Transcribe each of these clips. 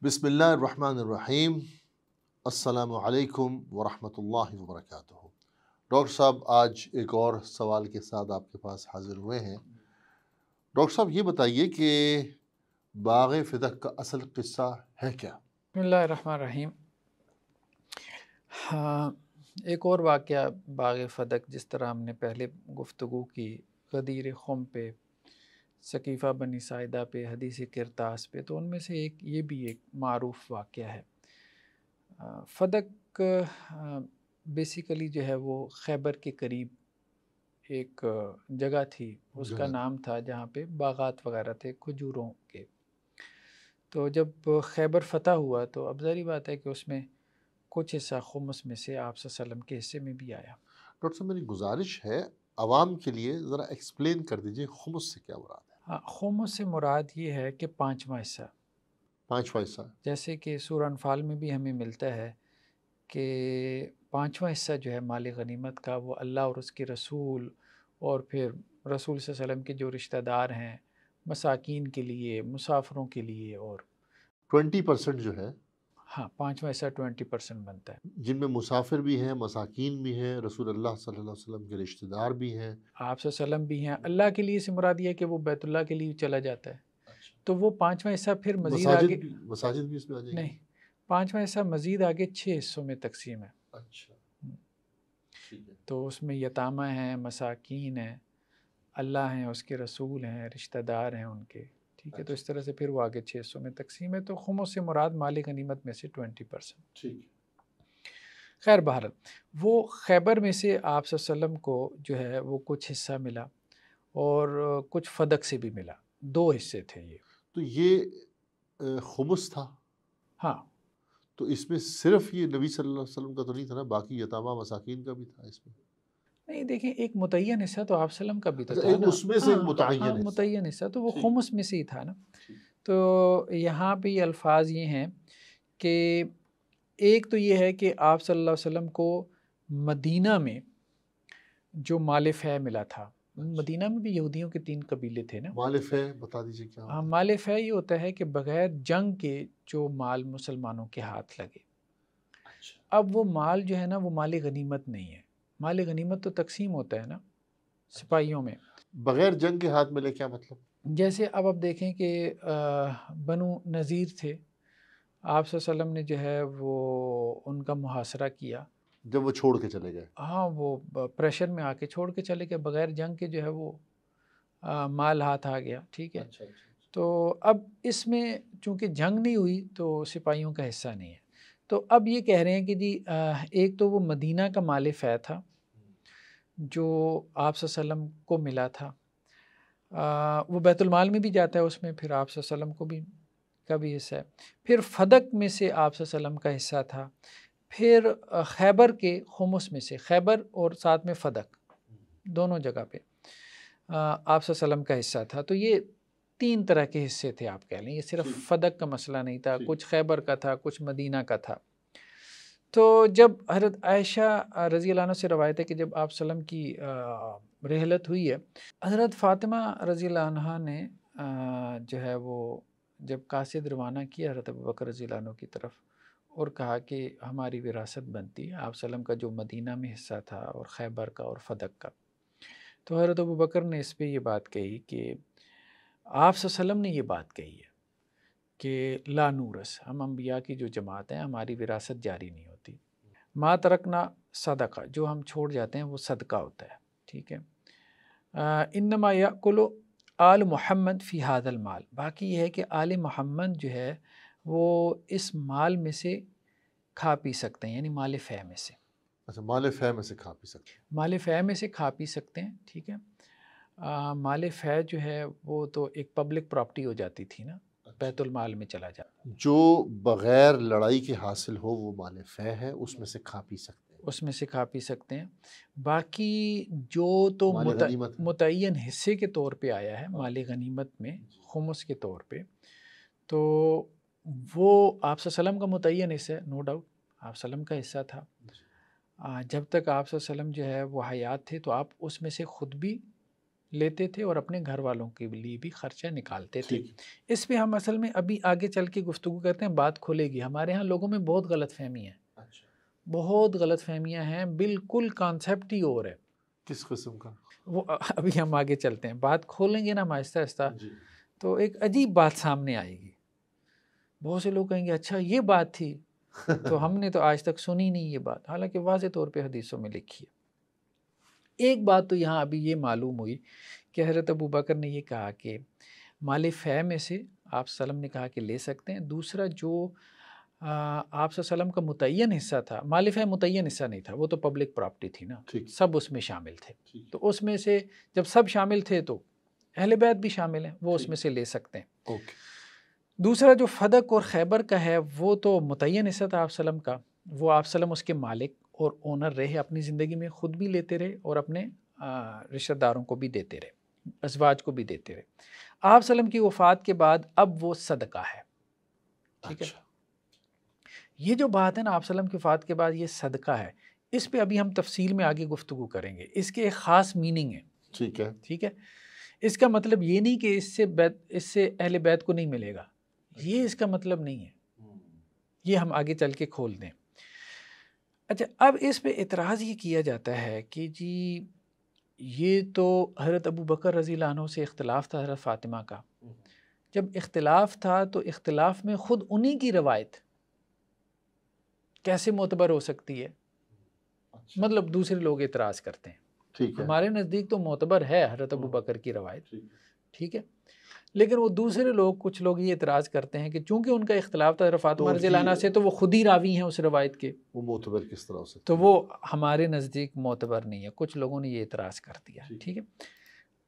بسم اللہ الرحمن الرحیم۔ السلام علیکم ورحمۃ اللہ وبرکاتہ۔ ڈاکٹر صاحب آج ایک اور سوال کے ساتھ آپ کے پاس حاضر ہوئے ہیں۔ ڈاکٹر صاحب یہ بتائیے کہ باغ فدق کا اصل قصہ ہے کیا؟ بسم اللہ الرحمن الرحیم۔ ایک اور واقعہ باغ فدق، جس طرح ہم نے پہلے گفتگو کی غدیر خم پہ، ثقیفہ بنی ساعدہ پہ، حدیث کرتاس پہ، تو ان میں سے یہ بھی ایک معروف واقعہ ہے۔ فدق بیسیکلی جو ہے وہ خیبر کے قریب ایک جگہ تھی، اس کا نام تھا جہاں پہ باغات وغیرہ تھے کھجوروں کے۔ تو جب خیبر فتح ہوا تو اب ظاہری بات ہے کہ اس میں کچھ حصہ خمس میں سے آپ صلی اللہ علیہ وسلم کے حصے میں بھی آیا۔ ڈاکٹر صاحب میری گزارش ہے عوام کے لیے ذرا ایکسپلین کر دیجئے خمس سے کیا مراد ہے؟ ہاں، خمس سے مراد یہ ہے کہ پانچواں حصہ، پانچواں حصہ۔ جیسے کہ سورہ انفال میں بھی ہمیں ملتا ہے کہ پانچواں حصہ جو ہے مال غنیمت کا، وہ اللہ اور اس کے رسول اور پھر رسول صلی اللہ علیہ وسلم کے جو رشتہ دار ہیں، مساکین کے لیے، مسافروں کے لیے، اور 20% جو ہے، ہاں پانچواں حصہ 20% بنتا ہے۔ جن میں مسافر بھی ہیں، مساکین بھی ہیں، رسول اللہ صلی اللہ علیہ وسلم کے رشتہ دار بھی ہیں۔ آپ صلی اللہ علیہ وسلم بھی ہیں، اللہ کے لیے سے مراد یہ ہے کہ وہ بیت اللہ کے لیے چلا جاتا ہے، تو وہ پانچواں حصہ پھر مزید آگے مساجد بھی اس میں آ جائیں گی؟ نہیں، پانچواں حصہ مزید آگے 6 حصوں میں تقسیم ہے۔ اچھا، ٹھیک ہے۔ تو اس میں یتامہ ہیں، مساکین ہیں، اللہ ہیں، اس کے رسول ہیں، رشتہ دار ہیں ان کے، ٹھیک ہے۔ تو اس طرح سے پھر وہ آگے 6 حصوں میں تقسیم ہے۔ تو خمس سے مراد مال غنیمت میں سے 20%۔ ٹھیک ہے۔ خیر بہرحال وہ خیبر میں سے آپ صلی اللہ علیہ وسلم کو جو ہے وہ کچھ حصہ ملا اور کچھ فدق سے بھی ملا، 2 حصے تھے یہ۔ تو یہ خمس تھا، ہاں، تو اس میں صرف یہ نبی صلی اللہ علیہ وسلم کا تو نہیں تھا نا، باقی یتامہ مساکین کا بھی تھا اس میں؟ نہیں دیکھیں، ایک متعین حصہ تو آپ صلی اللہ علیہ وسلم کا بھی تو اچھا، تھا نا، اس میں سے ایک متعین ہاں حصہ۔ متعین حصہ تو وہ ٹھیک۔ خمس میں سے ہی تھا نا۔ ٹھیک۔ تو یہاں پہ یہ الفاظ یہ ہیں کہ ایک تو یہ ہے کہ آپ صلی اللہ علیہ وسلم کو مدینہ میں جو مال فے ملا تھا، مدینہ میں بھی یہودیوں کے 3 قبیلے تھے نا۔ مال فے بتا دیجئے کیا ہوتا ہاں، ہے؟ مال فے یہ ہوتا ہے کہ بغیر جنگ کے جو مال مسلمانوں کے ہاتھ لگے۔ اچھا، اب وہ مال جو ہے نا وہ مال غنیمت نہیں ہے، مال غنیمت تو تقسیم ہوتا ہے نا سپاہیوں میں۔ بغیر جنگ کے ہاتھ ملے کیا مطلب؟ جیسے اب آپ دیکھیں کہ بنو نذیر تھے، آپ صلی اللہ علیہ وسلم نے جو ہے وہ ان کا محاصرہ کیا، جب وہ چھوڑ کے چلے گئے۔ ہاں وہ پریشر میں آ کے چھوڑ کے چلے گئے، بغیر جنگ کے جو ہے وہ مال ہاتھ آ گیا، ٹھیک ہے۔ اچھا اچھا۔ تو اب اس میں چونکہ جنگ نہیں ہوئی تو سپاہیوں کا حصہ نہیں ہے، تو اب یہ کہہ رہے ہیں کہ جی ایک تو وہ مدینہ کا مال فے تھا جو آپ صلی اللہ علیہ وسلم کو ملا تھا، وہ بیت المال میں بھی جاتا ہے، اس میں پھر آپ صلی اللہ علیہ وسلم کو بھی کا بھی حصہ ہے۔ پھر فدق میں سے آپ صلی اللہ علیہ وسلم کا حصہ تھا، پھر خیبر کے خمس میں سے، خیبر اور ساتھ میں فدق دونوں جگہ پہ آپ صلی اللہ علیہ وسلم کا حصہ تھا۔ تو یہ 3 طرح کے حصے تھے، آپ کہہ لیں، یہ صرف فدق کا مسئلہ نہیں تھا، کچھ خیبر کا تھا، کچھ مدینہ کا تھا۔ تو جب حضرت عائشہ رضی اللہ عنہ سے روایت ہے کہ جب آپ صلی اللہ علیہ وسلم کی رحلت ہوئی ہے، حضرت فاطمہ رضی اللہ عنہ نے جو ہے وہ جب قاصد روانہ کیا حضرت ابوبکر رضی اللہ عنہ کی طرف اور کہا کہ ہماری وراثت بنتی ہے آپ صلی اللہ علیہ وسلم کا جو مدینہ میں حصہ تھا اور خیبر کا اور فدق کا، تو حضرت ابوبکر نے اس پہ یہ بات کہی کہ آپ صلی اللہ علیہ وسلم نے یہ بات کہی ہے کہ لا نورث، ہم انبیاء کی جو جماعت ہیں ہماری وراثت جاری نہیں ہوتی، ما ترکنا صدقہ، جو ہم چھوڑ جاتے ہیں وہ صدقہ ہوتا ہے، ٹھیک ہے۔ انما یأکل آل محمد فی ھذا المال، باقی یہ ہے کہ آل محمد جو ہے وہ اس مال میں سے کھا پی سکتے ہیں، یعنی مال فے میں سے، اچھا، مال فے میں سے کھا پی سکتے ہیں۔ مال فے میں سے کھا پی سکتے ہیں، ٹھیک ہے۔ مال فے جو ہے وہ تو ایک پبلک پراپرٹی ہو جاتی تھی نا، بیت المال میں چلا جاتا، جو بغیر لڑائی کے حاصل ہو وہ مال فے ہے، اس میں سے کھا پی سکتے ہیں۔ اس میں سے کھا پی سکتے ہیں۔ باقی جو تو مال غنیمت ہے، متعین حصے کے طور پہ آیا ہے مال غنیمت میں خمس کے طور پہ، تو وہ آپ صلی اللہ علیہ وسلم کا متعین حصہ ہے، نو ڈاؤٹ آپ صلی اللہ علیہ وسلم کا حصہ تھا۔ جب تک آپ صلی اللہ علیہ وسلم جو ہے وہ حیات تھے تو آپ اس میں سے خود بھی لیتے تھے اور اپنے گھر والوں کے لیے بھی خرچہ نکالتے تھے۔ ٹھیک۔ اس پہ ہم اصل میں ابھی آگے چل کے گفتگو کرتے ہیں، بات کھلے گی۔ ہمارے ہاں لوگوں میں بہت غلط فہمی ہے، اچھا، بہت غلط فہمیاں ہیں، بالکل کانسیپٹ ہی اور ہے۔ کس قسم کا؟ وہ ابھی ہم آگے چلتے ہیں، بات کھولیں گے نا ہم آہستہ آہستہ، جی، تو ایک عجیب بات سامنے آئے گی۔ بہت سے لوگ کہیں گے اچھا یہ بات تھی، تو ہم نے تو آج تک سنی نہیں یہ بات، حالانکہ واضح طور پہ حدیثوں میں لکھی ہے۔ ایک بات تو یہاں ابھی یہ معلوم ہوئی کہ حضرت ابوبکر نے یہ کہا کہ مال فے میں سے آپ صلی اللہ علیہ وسلم نے کہا کہ لے سکتے ہیں۔ دوسرا جو آپ صلی اللہ علیہ وسلم کا متعین حصہ تھا، مال فے متعین حصہ نہیں تھا، وہ تو پبلک پراپرٹی تھی نا، ٹھیک، سب اس میں شامل تھے، ٹھیک، تو اس میں سے جب سب شامل تھے تو اہل بیت بھی شامل ہیں، وہ اس ٹھیک، میں سے لے سکتے ہیں۔ اوکے، دوسرا جو فدق اور خیبر کا ہے وہ تو متعین حصہ تھا آپ صلی اللہ علیہ وسلم کا، وہ آپ صلی اللہ علیہ وسلم اس کے مالک اور اونر رہے اپنی زندگی میں، خود بھی لیتے رہے اور اپنے رشتہ داروں کو بھی دیتے رہے، ازواج کو بھی دیتے رہے۔ آپ صلی اللہ علیہ وسلم کی وفات کے بعد اب وہ صدقہ ہے، ٹھیک ہے۔ اچھا، یہ جو بات ہے نا آپ صلی اللہ علیہ وسلم کی وفات کے بعد یہ صدقہ ہے، اس پہ ابھی ہم تفصیل میں آگے گفتگو کریں گے۔ اس کے ایک خاص میننگ ہے، ٹھیک ہے، ٹھیک ہے۔ اس کا مطلب یہ نہیں کہ اس سے اہل بیت کو نہیں ملے گا، یہ اس کا مطلب نہیں ہے، یہ ہم آگے چل کے کھول دیں۔ اچھا، اب اس پہ اعتراض یہ کیا جاتا ہے کہ جی یہ تو حضرت ابوبکر رضی اللہ عنہ سے اختلاف تھا حضرت فاطمہ کا، جب اختلاف تھا تو اختلاف میں خود انہی کی روایت کیسے معتبر ہو سکتی ہے؟ اچھا، مطلب دوسرے لوگ اعتراض کرتے ہیں، ٹھیک ہے، ہمارے نزدیک تو معتبر ہے حضرت ابوبکر کی روایت، ٹھیک، ٹھیک ہے، لیکن وہ دوسرے لوگ، کچھ لوگ یہ اعتراض کرتے ہیں کہ چونکہ ان کا اختلاف تھا حضرت فاطمہ تو رضی اللہ عنہ سے، تو وہ خود ہی راوی ہیں اس روایت کے، وہ معتبر کس طرح ہو سکتا تو وہ ہمارے نزدیک معتبر نہیں ہے۔ کچھ لوگوں نے یہ اعتراض کر دیا، ٹھیک۔ ٹھیک ہے۔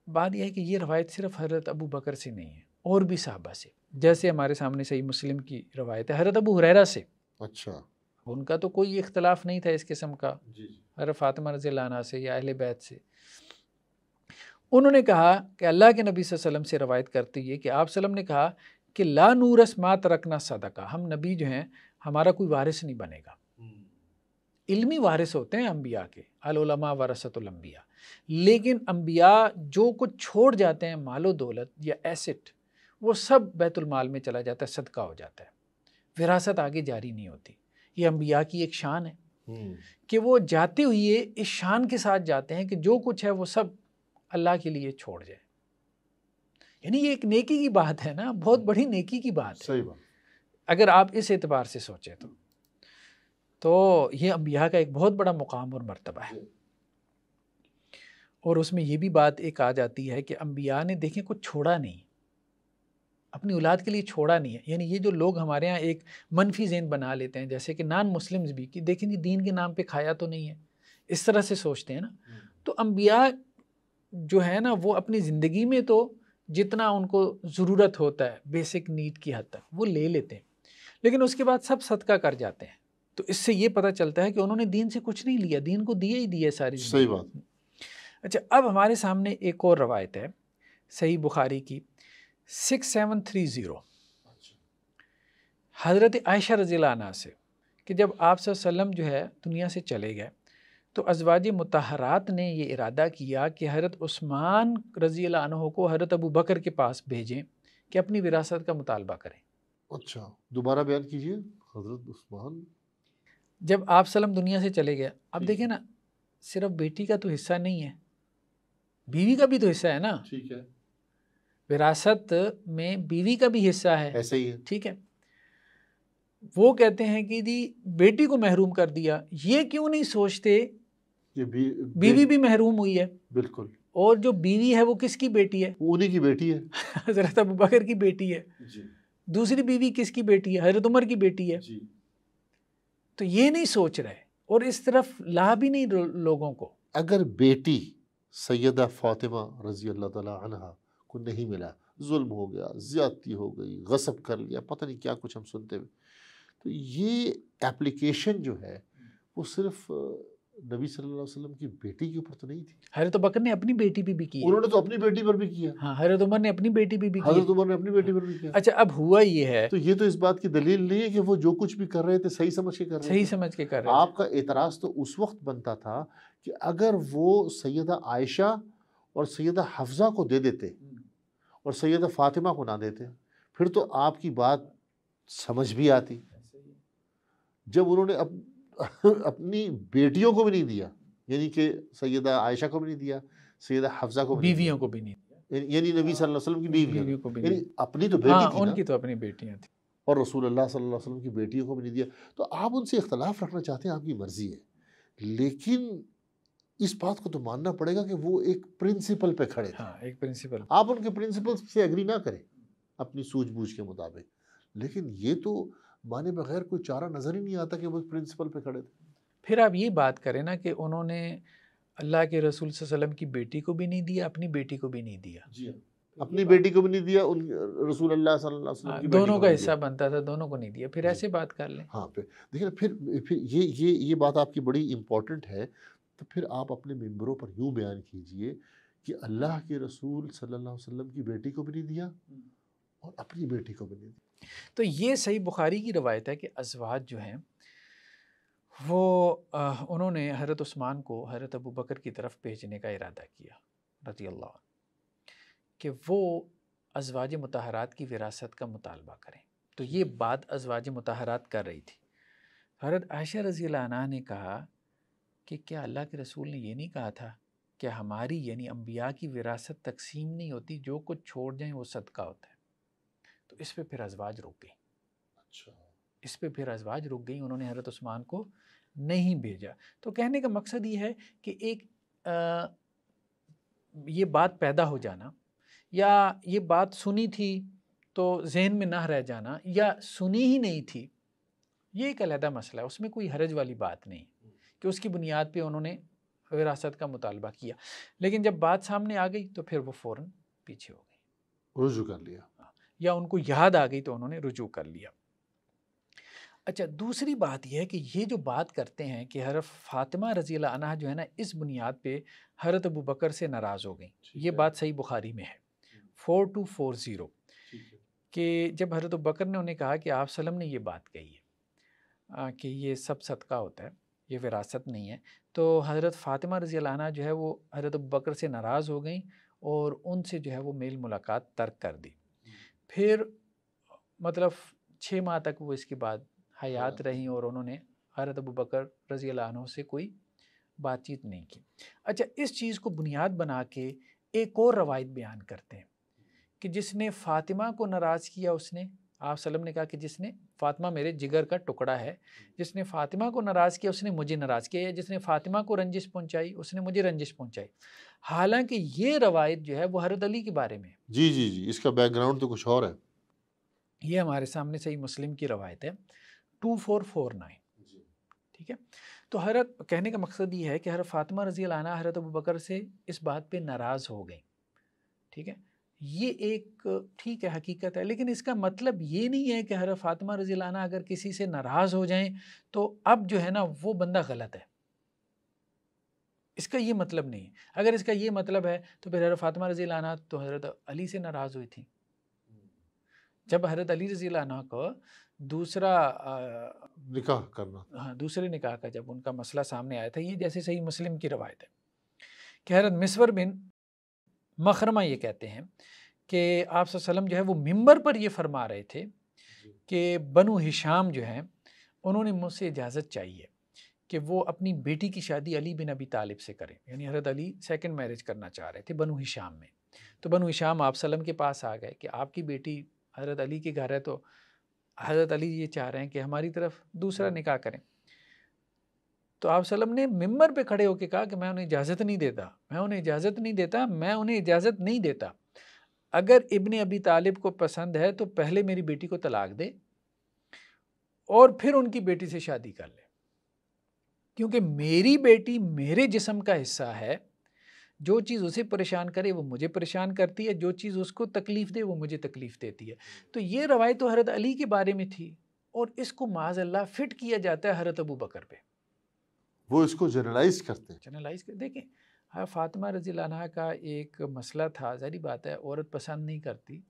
بات یہ ہے کہ یہ روایت صرف حضرت ابو بکر سے نہیں ہے، اور بھی صحابہ سے، جیسے ہمارے سامنے صحیح مسلم کی روایت ہے حضرت ابو ہریرہ سے، اچھا، ان کا تو کوئی اختلاف نہیں تھا اس قسم کا، جی، حضرت فاطمہ رضی اللہ عنہ سے یا اہل بیت سے۔ انہوں نے کہا کہ اللہ کے نبی صلی اللہ علیہ وسلم سے روایت کرتے ہوئے کہ آپ صلی اللہ علیہ وسلم نے کہا کہ لا نورث ما ترکنا صدقہ، ہم نبی جو ہیں ہمارا کوئی وارث نہیں بنے گا۔ علمی وارث ہوتے ہیں انبیاء کے، العلماء ورثۃ الانبیاء، لیکن انبیاء جو کچھ چھوڑ جاتے ہیں مال و دولت یا ایسٹ، وہ سب بیت المال میں چلا جاتا ہے، صدقہ ہو جاتا ہے، وراثت آگے جاری نہیں ہوتی۔ یہ انبیاء کی ایک شان ہے کہ وہ جاتے ہوئے اس شان کے ساتھ جاتے ہیں کہ جو کچھ ہے وہ سب اللہ کے لیے چھوڑ جائے، یعنی یہ ایک نیکی کی بات ہے نا، بہت بڑی نیکی کی بات ہے صحیح بات، اگر آپ اس اعتبار سے سوچیں تو یہ انبیاء کا ایک بہت بڑا مقام اور مرتبہ ہے۔ اور اس میں یہ بھی بات ایک آ جاتی ہے کہ انبیاء نے دیکھیں کچھ چھوڑا نہیں، اپنی اولاد کے لیے چھوڑا نہیں ہے۔ یعنی یہ جو لوگ ہمارے ہاں ایک منفی ذہن بنا لیتے ہیں، جیسے کہ نان مسلمز بھی، کہ دیکھیں جی دین کے نام پہ کھایا تو نہیں ہے، اس طرح سے سوچتے ہیں نا، تو انبیاء جو ہے نا وہ اپنی زندگی میں تو جتنا ان کو ضرورت ہوتا ہے بیسک نیڈ کی حد تک وہ لے لیتے ہیں، لیکن اس کے بعد سب صدقہ کر جاتے ہیں۔ تو اس سے یہ پتہ چلتا ہے کہ انہوں نے دین سے کچھ نہیں لیا، دین کو دیے ہی دیے ساری زندگی۔ صحیح بات۔ اچھا، اب ہمارے سامنے ایک اور روایت ہے صحیح بخاری کی 6730، حضرت عائشہ رضی اللہ عنہ سے، کہ جب آپ صلی اللہ علیہ وسلم جو ہے دنیا سے چلے گئے تو ازواج مطہرات نے یہ ارادہ کیا کہ حضرت عثمان رضی اللہ عنہ کو حضرت ابو بکر کے پاس بھیجیں کہ اپنی وراثت کا مطالبہ کریں۔ اچھا، دوبارہ بیان کیجئے۔ حضرت عثمان جب آپ صلی اللہ علیہ وسلم دنیا سے چلے گئے، اب دیکھیں نا، صرف بیٹی کا تو حصہ نہیں ہے، بیوی کا بھی تو حصہ ہے نا، ٹھیک ہے، وراثت میں بیوی کا بھی حصہ ہے، ایسے ہی ہے، ٹھیک ہے۔ وہ کہتے ہیں کہ جی بیٹی کو محروم کر دیا، یہ کیوں نہیں سوچتے یہ بیوی بھی محروم ہوئی ہے، بالکل، اور جو بیوی ہے وہ کس کی بیٹی ہے؟ وہ انہی کی بیٹی ہے، حضرت ابوبکر کی بیٹی ہے۔ جی، دوسری بیوی کس کی بیٹی ہے؟ حضرت عمر کی بیٹی ہے۔ جی، تو یہ نہیں سوچ رہے، اور اس طرف لا بھی نہیں لوگوں کو۔ اگر بیٹی سیدہ فاطمہ رضی اللہ تعالیٰ عنہ کو نہیں ملا، ظلم ہو گیا، زیادتی ہو گئی، غصب کر لیا، پتہ نہیں کیا کچھ ہم سنتے ہوئے، تو یہ اپلیکیشن جو ہے وہ صرف نبی صلی اللہ علیہ وسلم کی بیٹی کے اوپر تو نہیں تھی، حضرت بکر نے اپنی بیٹی پہ بھی کی ہے، انہوں نے تو اپنی بیٹی پر بھی کیا، ہاں، حضرت عمر نے اپنی بیٹی پہ بھی کی حضرت ہے۔ عمر نے اپنی بیٹی پر بھی کیا۔ اچھا، اب ہوا یہ ہے، تو یہ تو اس بات کی دلیل نہیں ہے کہ وہ جو کچھ بھی کر رہے تھے صحیح سمجھ کے کر رہے صحیح تھے۔ سمجھ کے کر رہے آپ کا اعتراض تو اس وقت بنتا تھا کہ اگر وہ سیدہ عائشہ اور سیدہ حفصہ کو دے دیتے اور سیدہ فاطمہ کو نہ دیتے، پھر تو آپ کی بات سمجھ بھی آتی۔ جب انہوں نے اپنی بیٹیوں کو بھی نہیں دیا، یعنی کہ سیدہ عائشہ کو بھی نہیں دیا، سیدہ حفصہ کو بھی نہیں بیویوں کو بھی نہیں دیا، یعنی نبی صلی اللہ علیہ وسلم کی بیویوں کو بھی یعنی نہیں، اپنی تو بیٹی تھی ان نا، کی تو اپنی بیٹیاں تھیں، اور رسول اللہ صلی اللہ علیہ وسلم کی بیٹیوں کو بھی نہیں دیا۔ تو آپ ان سے اختلاف رکھنا چاہتے ہیں، آپ کی مرضی ہے، لیکن اس بات کو تو ماننا پڑے گا کہ وہ ایک پرنسپل پہ کھڑے تھے۔ ہاں ایک پرنسپل۔ آپ ان کے پرنسپل سے اگری نہ کریں اپنی سوجھ بوجھ کے مطابق، لیکن یہ تو مانے بغیر کوئی چارہ نظر ہی نہیں آتا کہ وہ پرنسپل پہ کھڑے تھے۔ پھر آپ یہ بات کریں نا کہ انہوں نے اللہ کے رسول صلی اللہ علیہ وسلم کی بیٹی کو بھی نہیں دیا، اپنی بیٹی کو بھی نہیں دیا، جی ہاں، اپنی بیٹی کو بھی نہیں دیا، رسول اللہ صلی اللہ علیہ وسلم کی بیٹی دونوں کو کا بھی حصہ بنتا تھا، دونوں کو نہیں دیا، پھر ایسے بات کر لیں۔ ہاں پھر دیکھیں پھر یہ بات آپ کی بڑی امپورٹنٹ ہے، تو پھر آپ اپنے ممبروں پر یوں بیان کیجئے کہ اللہ کے رسول صلی اللہ علیہ وسلم کی بیٹی کو بھی نہیں دیا اور اپنی بیٹی کو بھی نہیں دیا۔ تو یہ صحیح بخاری کی روایت ہے کہ ازواج جو ہیں وہ انہوں نے حضرت عثمان کو حضرت ابو بکر کی طرف بھیجنے کا ارادہ کیا رضی اللہ عنہ، کہ وہ ازواج مطہرات کی وراثت کا مطالبہ کریں۔ تو یہ بات ازواج مطہرات کر رہی تھی۔ حضرت عائشہ رضی اللہ عنہ نے کہا کہ کیا اللہ کے رسول نے یہ نہیں کہا تھا کہ ہماری یعنی انبیاء کی وراثت تقسیم نہیں ہوتی، جو کچھ چھوڑ جائیں وہ صدقہ ہوتا ہے؟ تو اس پہ پھر ازواج رک گئی، اس پہ پھر ازواج رک گئی، انہوں نے حضرت عثمان کو نہیں بھیجا۔ تو کہنے کا مقصد یہ ہے کہ ایک یہ بات پیدا ہو جانا، یا یہ بات سنی تھی تو ذہن میں نہ رہ جانا، یا سنی ہی نہیں تھی، یہ ایک علیحدہ مسئلہ ہے، اس میں کوئی حرج والی بات نہیں کہ اس کی بنیاد پہ انہوں نے وراثت کا مطالبہ کیا، لیکن جب بات سامنے آ گئی تو پھر وہ فوراً پیچھے ہو گئی، رجوع کر لیا، یا ان کو یاد آ گئی تو انہوں نے رجوع کر لیا۔ اچھا، دوسری بات یہ ہے کہ یہ جو بات کرتے ہیں کہ حضرت فاطمہ رضی اللہ عنہ جو ہے نا اس بنیاد پہ حضرت ابو بکر سے ناراض ہو گئیں، یہ بات صحیح بخاری میں ہے 4240 کہ جب حضرت ابو بکر نے انہیں کہا کہ آپ صلی اللہ علیہ وسلم نے یہ بات کہی ہے کہ یہ سب صدقہ ہوتا ہے، یہ وراثت نہیں ہے، تو حضرت فاطمہ رضی اللہ عنہ جو ہے وہ حضرت ابو بکر سے ناراض ہو گئیں اور ان سے جو ہے وہ میل ملاقات ترک کر دی۔ پھر مطلب 6 ماہ تک وہ اس کے بعد حیات رہیں اور انہوں نے حضرت ابو بکر رضی اللہ عنہ سے کوئی بات چیت نہیں کی۔ اچھا، اس چیز کو بنیاد بنا کے ایک اور روایت بیان کرتے ہیں کہ جس نے فاطمہ کو ناراض کیا، اس نے آپ صلی اللہ علیہ وسلم نے کہا کہ جس نے فاطمہ میرے جگر کا ٹکڑا ہے، جس نے فاطمہ کو ناراض کیا اس نے مجھے ناراض کیا، یا جس نے فاطمہ کو رنجش پہنچائی اس نے مجھے رنجش پہنچائی۔ حالانکہ یہ روایت جو ہے وہ حضرت علی کے بارے میں ہے۔ جی اس کا بیک گراؤنڈ تو کچھ اور ہے۔ یہ ہمارے سامنے صحیح مسلم کی روایت ہے 2449، ٹھیک ہے۔ تو حضرت کہنے کا مقصد یہ ہے کہ حضرت فاطمہ رضی اللہ عنہ حضرت ابو بکر سے اس بات پہ ناراض ہو گئیں، ٹھیک ہے۔ یہ ایک ٹھیک ہے حقیقت ہے، لیکن اس کا مطلب یہ نہیں ہے کہ حضرت فاطمہ رضی اللہ عنہ اگر کسی سے ناراض ہو جائیں تو اب جو ہے نا وہ بندہ غلط ہے، اس کا یہ مطلب نہیں ہے۔ اگر اس کا یہ مطلب ہے تو پھر حضرت فاطمہ رضی اللہ عنہ تو حضرت علی سے ناراض ہوئی تھی۔ جب حضرت علی رضی اللہ عنہ کو دوسرا نکاح کرنا، ہاں دوسرے نکاح کا جب ان کا مسئلہ سامنے آیا تھا، یہ جیسے صحیح مسلم کی روایت ہے کہ حضرت مسور بن مخرمہ یہ کہتے ہیں کہ آپ صلی اللہ علیہ وسلم جو ہے وہ ممبر پر یہ فرما رہے تھے کہ بنو ہشام جو ہیں انہوں نے مجھ سے اجازت چاہیے کہ وہ اپنی بیٹی کی شادی علی بن ابی طالب سے کریں، یعنی حضرت علی سیکنڈ میرج کرنا چاہ رہے تھے بنو ہشام میں۔ تو بنو ہشام آپ صلی اللہ علیہ وسلم کے پاس آ گئے کہ آپ کی بیٹی حضرت علی کے گھر ہے، تو حضرت علی یہ چاہ رہے ہیں کہ ہماری طرف دوسرا نکاح کریں۔ تو آپ صلی اللہ علیہ وسلم نے ممبر پہ کھڑے ہو کے کہا کہ میں انہیں اجازت نہیں دیتا، میں انہیں اجازت نہیں دیتا، میں انہیں اجازت نہیں دیتا۔ اگر ابن ابی طالب کو پسند ہے تو پہلے میری بیٹی کو طلاق دے اور پھر ان کی بیٹی سے شادی کر لے، کیونکہ میری بیٹی میرے جسم کا حصہ ہے، جو چیز اسے پریشان کرے وہ مجھے پریشان کرتی ہے، جو چیز اس کو تکلیف دے وہ مجھے تکلیف دیتی ہے۔ تو یہ روایت تو حضرت علی کے بارے میں تھی اور اس کو معاذ اللہ فٹ کیا جاتا ہے حضرت ابو بکر پہ، وہ اس کو جنرلائز کرتے ہیں۔ جنرلائز کر دیکھیں فاطمہ رضی اللہ عنہ کا ایک مسئلہ تھا، ظاہری بات ہے عورت پسند نہیں کرتی،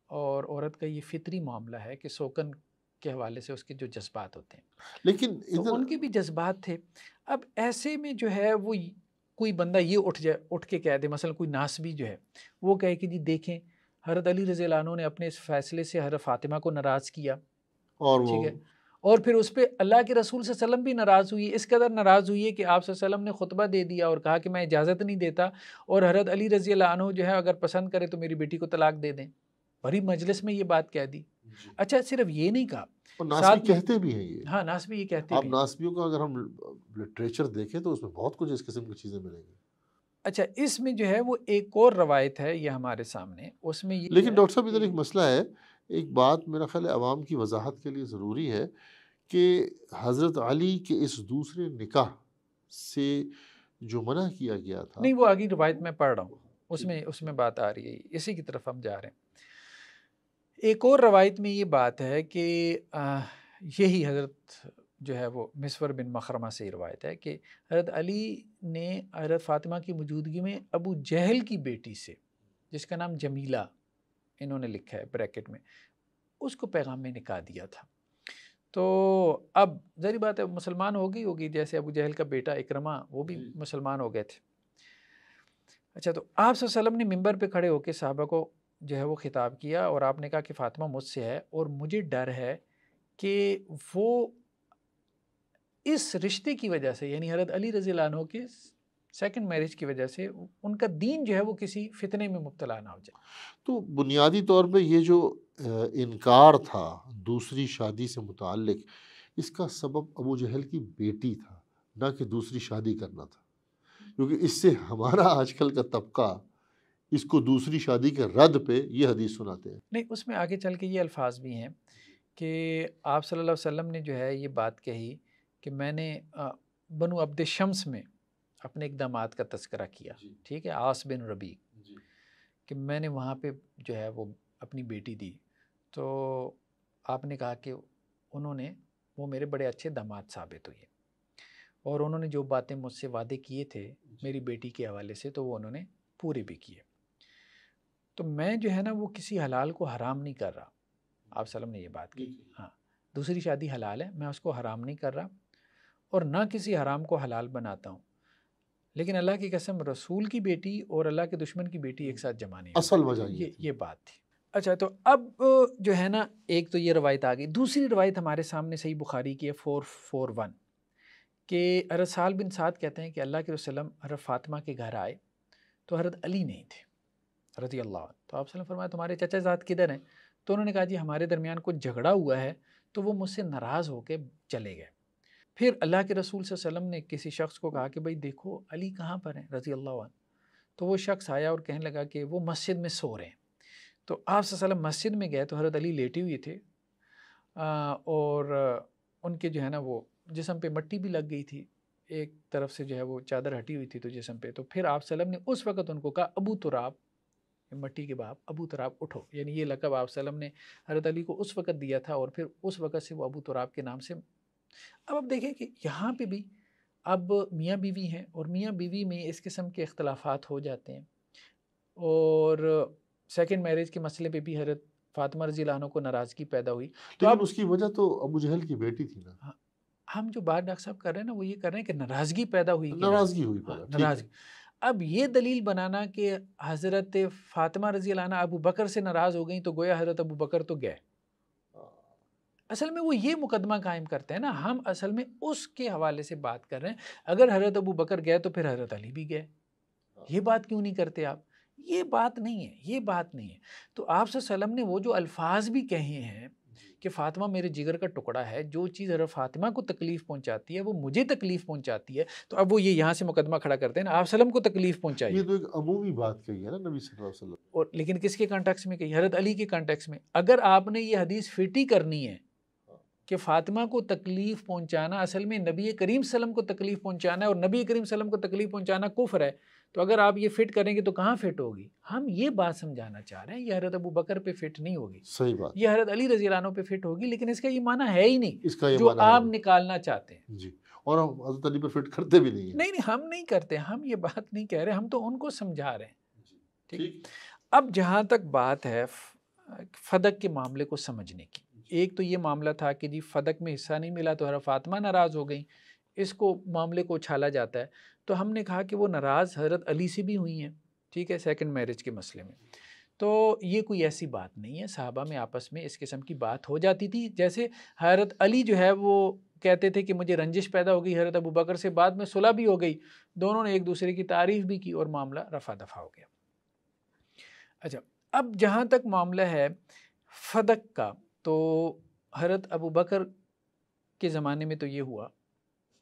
اور عورت کا یہ فطری معاملہ ہے کہ سوکن کے حوالے سے اس کے جو جذبات ہوتے ہیں، لیکن تو ان کے بھی جذبات تھے۔ اب ایسے میں جو ہے وہ کوئی بندہ یہ اٹھ کے کہہ دے، مثلا کوئی ناسبی جو ہے وہ کہے کہ جی دیکھیں حضرت علی رضی اللہ عنہ نے اپنے اس فیصلے سے حضرت فاطمہ کو ناراض کیا، اور وہ ٹھیک ہے، اور پھر اس پہ اللہ کے رسول صلی اللہ علیہ وسلم بھی ناراض ہوئی، اس قدر ناراض ہوئی ہے کہ آپ صلی اللہ علیہ وسلم نے خطبہ دے دیا اور کہا کہ میں اجازت نہیں دیتا، اور حضرت علی رضی اللہ عنہ جو ہے اگر پسند کرے تو میری بیٹی کو طلاق دے دیں، بڑی مجلس میں یہ بات کہہ دی۔ اچھا صرف یہ نہیں کہا، اور ناسبی کہتے بھی ہیں یہ، ہاں ناسبی یہ کہتے آپ بھی ہیں۔ ناسبیوں کا اگر ہم لٹریچر دیکھیں تو اس میں بہت کچھ اس قسم کی چیزیں ملیں گی۔ اچھا اس میں جو ہے وہ ایک اور روایت ہے یہ ہمارے سامنے، اس میں یہ لیکن ڈاکٹر صاحب ادھر ایک مسئلہ ہے، ایک بات میرا خیال ہے عوام کی وضاحت کے لیے ضروری ہے کہ حضرت علی کے اس دوسرے نکاح سے جو منع کیا گیا تھا، نہیں وہ آگے روایت میں پڑھ رہا ہوں، اس میں بات آ رہی ہے، اسی کی طرف ہم جا رہے ہیں۔ ایک اور روایت میں یہ بات ہے کہ یہی حضرت جو ہے وہ مسور بن مخرمہ سے روایت ہے کہ حضرت علی نے حضرت فاطمہ کی موجودگی میں ابو جہل کی بیٹی سے، جس کا نام جمیلہ انہوں نے لکھا ہے بریکٹ میں، اس کو پیغام میں نکاح دیا تھا۔ تو اب ظاہر بات ہے مسلمان ہوگی جیسے ابو جہل کا بیٹا اکرمہ وہ بھی مسلمان ہو گئے تھے۔ اچھا تو آپ صلی اللہ علیہ وسلم نے ممبر پہ کھڑے ہو کے صحابہ کو جو ہے وہ خطاب کیا اور آپ نے کہا کہ فاطمہ مجھ سے ہے اور مجھے ڈر ہے کہ وہ اس رشتے کی وجہ سے، یعنی حضرت علی رضی اللہ عنہ کے سیکنڈ میرج کی وجہ سے ان کا دین جو ہے وہ کسی فتنے میں مبتلا نہ ہو جائے۔ تو بنیادی طور پہ یہ جو انکار تھا دوسری شادی سے متعلق، اس کا سبب ابو جہل کی بیٹی تھا، نہ کہ دوسری شادی کرنا تھا، کیونکہ اس سے ہمارا آج کل کا طبقہ اس کو دوسری شادی کے رد پہ یہ حدیث سناتے ہیں۔ نہیں اس میں آگے چل کے یہ الفاظ بھی ہیں کہ آپ صلی اللہ علیہ وسلم نے جو ہے یہ بات کہی کہ میں نے بنو عبد شمس میں اپنے اقدامات کا تذکرہ کیا، ٹھیک ہے، عاص بن ربیع، کہ میں نے وہاں پہ جو ہے وہ اپنی بیٹی دی، تو آپ نے کہا کہ وہ میرے بڑے اچھے داماد ثابت ہوئے اور انہوں نے جو باتیں مجھ سے وعدے کیے تھے میری بیٹی کے حوالے سے تو وہ انہوں نے پورے بھی کیے، تو میں جو ہے نا وہ کسی حلال کو حرام نہیں کر رہا۔ آپ صلی اللہ علیہ وسلم نے یہ بات کی، ہاں دوسری شادی حلال ہے، میں اس کو حرام نہیں کر رہا اور نہ کسی حرام کو حلال بناتا ہوں، لیکن اللہ کی قسم رسول کی بیٹی اور اللہ کے دشمن کی بیٹی ایک ساتھ جمع نہیں، اصل وجہ یہ بات تھی۔ اچھا تو اب جو ہے نا ایک تو یہ روایت آ گئی، دوسری روایت ہمارے سامنے صحیح بخاری کی ہے 441 کہ حضرت سہل بن سعد کہتے ہیں کہ اللہ کے رسول حضرت فاطمہ کے گھر آئے تو حضرت علی نہیں تھے رضی اللہ عنہ، تو آپ صلی اللہ علیہ وسلم فرمایا تمہارے چچا زاد کدھر ہیں؟ تو انہوں نے کہا جی ہمارے درمیان کچھ جھگڑا ہوا ہے، تو وہ مجھ سے ناراض ہو کے چلے گئے۔ پھر اللہ کے رسول صلی اللہ علیہ وسلم نے کسی شخص کو کہا کہ بھائی دیکھو علی کہاں پر ہیں رضی اللہ عنہ، تو وہ شخص آیا اور کہنے لگا کہ وہ مسجد میں سو رہے ہیں۔ تو آپ صلی اللہ علیہ وسلم مسجد میں گئے تو حضرت علی لیٹے ہوئے تھے اور ان کے جو ہے نا وہ جسم پہ مٹی بھی لگ گئی تھی، ایک طرف سے جو ہے وہ چادر ہٹی ہوئی تھی تو جسم پہ، تو پھر آپ صلی اللہ علیہ وسلم نے اس وقت ان کو کہا ابو تراب، مٹی کے باپ ابو تراب اٹھو، یعنی یہ لقب آپ صلی اللہ علیہ وسلم نے حضرت علی کو اس وقت دیا تھا اور پھر اس وقت سے وہ ابو تراب کے نام سے۔ اب دیکھیں کہ یہاں پہ بھی اب میاں بیوی ہیں اور میاں بیوی میں اس قسم کے اختلافات ہو جاتے ہیں، اور سیکنڈ میرج کے مسئلے پہ بھی حضرت فاطمہ رضی اللہ عنہ کو ناراضگی پیدا ہوئی، تو لیکن اس کی وجہ تو ابو جہل کی بیٹی تھی نا۔ ہم جو بات ڈاکٹر صاحب کر رہے ہیں نا وہ یہ کر رہے ہیں کہ ناراضگی پیدا ہوئی، ناراضگی ہوئی، ناراضگی۔ اب یہ دلیل بنانا کہ حضرت فاطمہ رضی اللہ عنہ ابو بکر سے ناراض ہو گئیں تو گویا حضرت ابو بکر تو گئے، اصل میں وہ یہ مقدمہ قائم کرتے ہیں نا، ہم اصل میں اس کے حوالے سے بات کر رہے ہیں، اگر حضرت ابو بکر گئے تو پھر حضرت علی بھی گئے، یہ بات کیوں نہیں کرتے آپ؟ یہ بات نہیں ہے، یہ بات نہیں ہے۔ تو آپ صلی اللہ علیہ وسلم نے وہ جو الفاظ بھی کہے ہیں کہ فاطمہ میرے جگر کا ٹکڑا ہے، جو چیز حضرت فاطمہ کو تکلیف پہنچاتی ہے وہ مجھے تکلیف پہنچاتی ہے، تو اب وہ یہ یہاں سے مقدمہ کھڑا کرتے ہیں نا، آپ صلی اللہ علیہ وسلم کو تکلیف پہنچائی، یہ تو ایک عمومی بات کہی ہے نا نبی صلی اللہ علیہ وسلم، اور لیکن کس کے کانٹیکس میں کہی؟ حضرت علی کے کانٹیکس میں۔ اگر آپ نے یہ حدیث فٹ ہی کرنی ہے کہ فاطمہ کو تکلیف پہنچانا اصل میں نبی کریم صلی اللہ علیہ وسلم کو تکلیف پہنچانا ہے اور نبی کریم صلی اللہ علیہ وسلم کو تکلیف پہنچانا کفر ہے، تو اگر آپ یہ فٹ کریں گے تو کہاں فٹ ہوگی؟ ہم یہ بات سمجھانا چاہ رہے ہیں یہ حضرت ابو بکر پہ فٹ نہیں ہوگی، صحیح بات، یہ حضرت علی رضی اللہ عنہ پہ فٹ ہوگی، لیکن اس کا یہ معنی ہے ہی نہیں اس کا یہ جو معنی آپ نکالنا چاہتے ہیں۔ جی، اور ہم حضرت علی پہ فٹ کرتے بھی نہیں ہیں۔ نہیں ہم نہیں کرتے، ہم یہ بات نہیں کہہ رہے، ہم تو ان کو سمجھا رہے ہیں۔ ٹھیک، اب جہاں تک بات ہے فدق کے معاملے کو سمجھنے کی، ایک تو یہ معاملہ تھا کہ جی فدق میں حصہ نہیں ملا تو حضرت فاطمہ ناراض ہو گئیں، اس کو معاملے کو اچھالا جاتا ہے. تو ہم نے کہا کہ وہ ناراض حضرت علی سے بھی ہوئی ہیں, ٹھیک ہے, سیکنڈ میرج کے مسئلے میں. تو یہ کوئی ایسی بات نہیں ہے, صحابہ میں آپس میں اس قسم کی بات ہو جاتی تھی. جیسے حضرت علی جو ہے وہ کہتے تھے کہ مجھے رنجش پیدا ہو گئی حضرت ابوبکر سے, بعد میں صلح بھی ہو گئی, دونوں نے ایک دوسرے کی تعریف بھی کی اور معاملہ رفع دفع ہو گیا. اچھا, اب جہاں تک معاملہ ہے فدق کا, تو حضرت ابوبکر کے زمانے میں تو یہ ہوا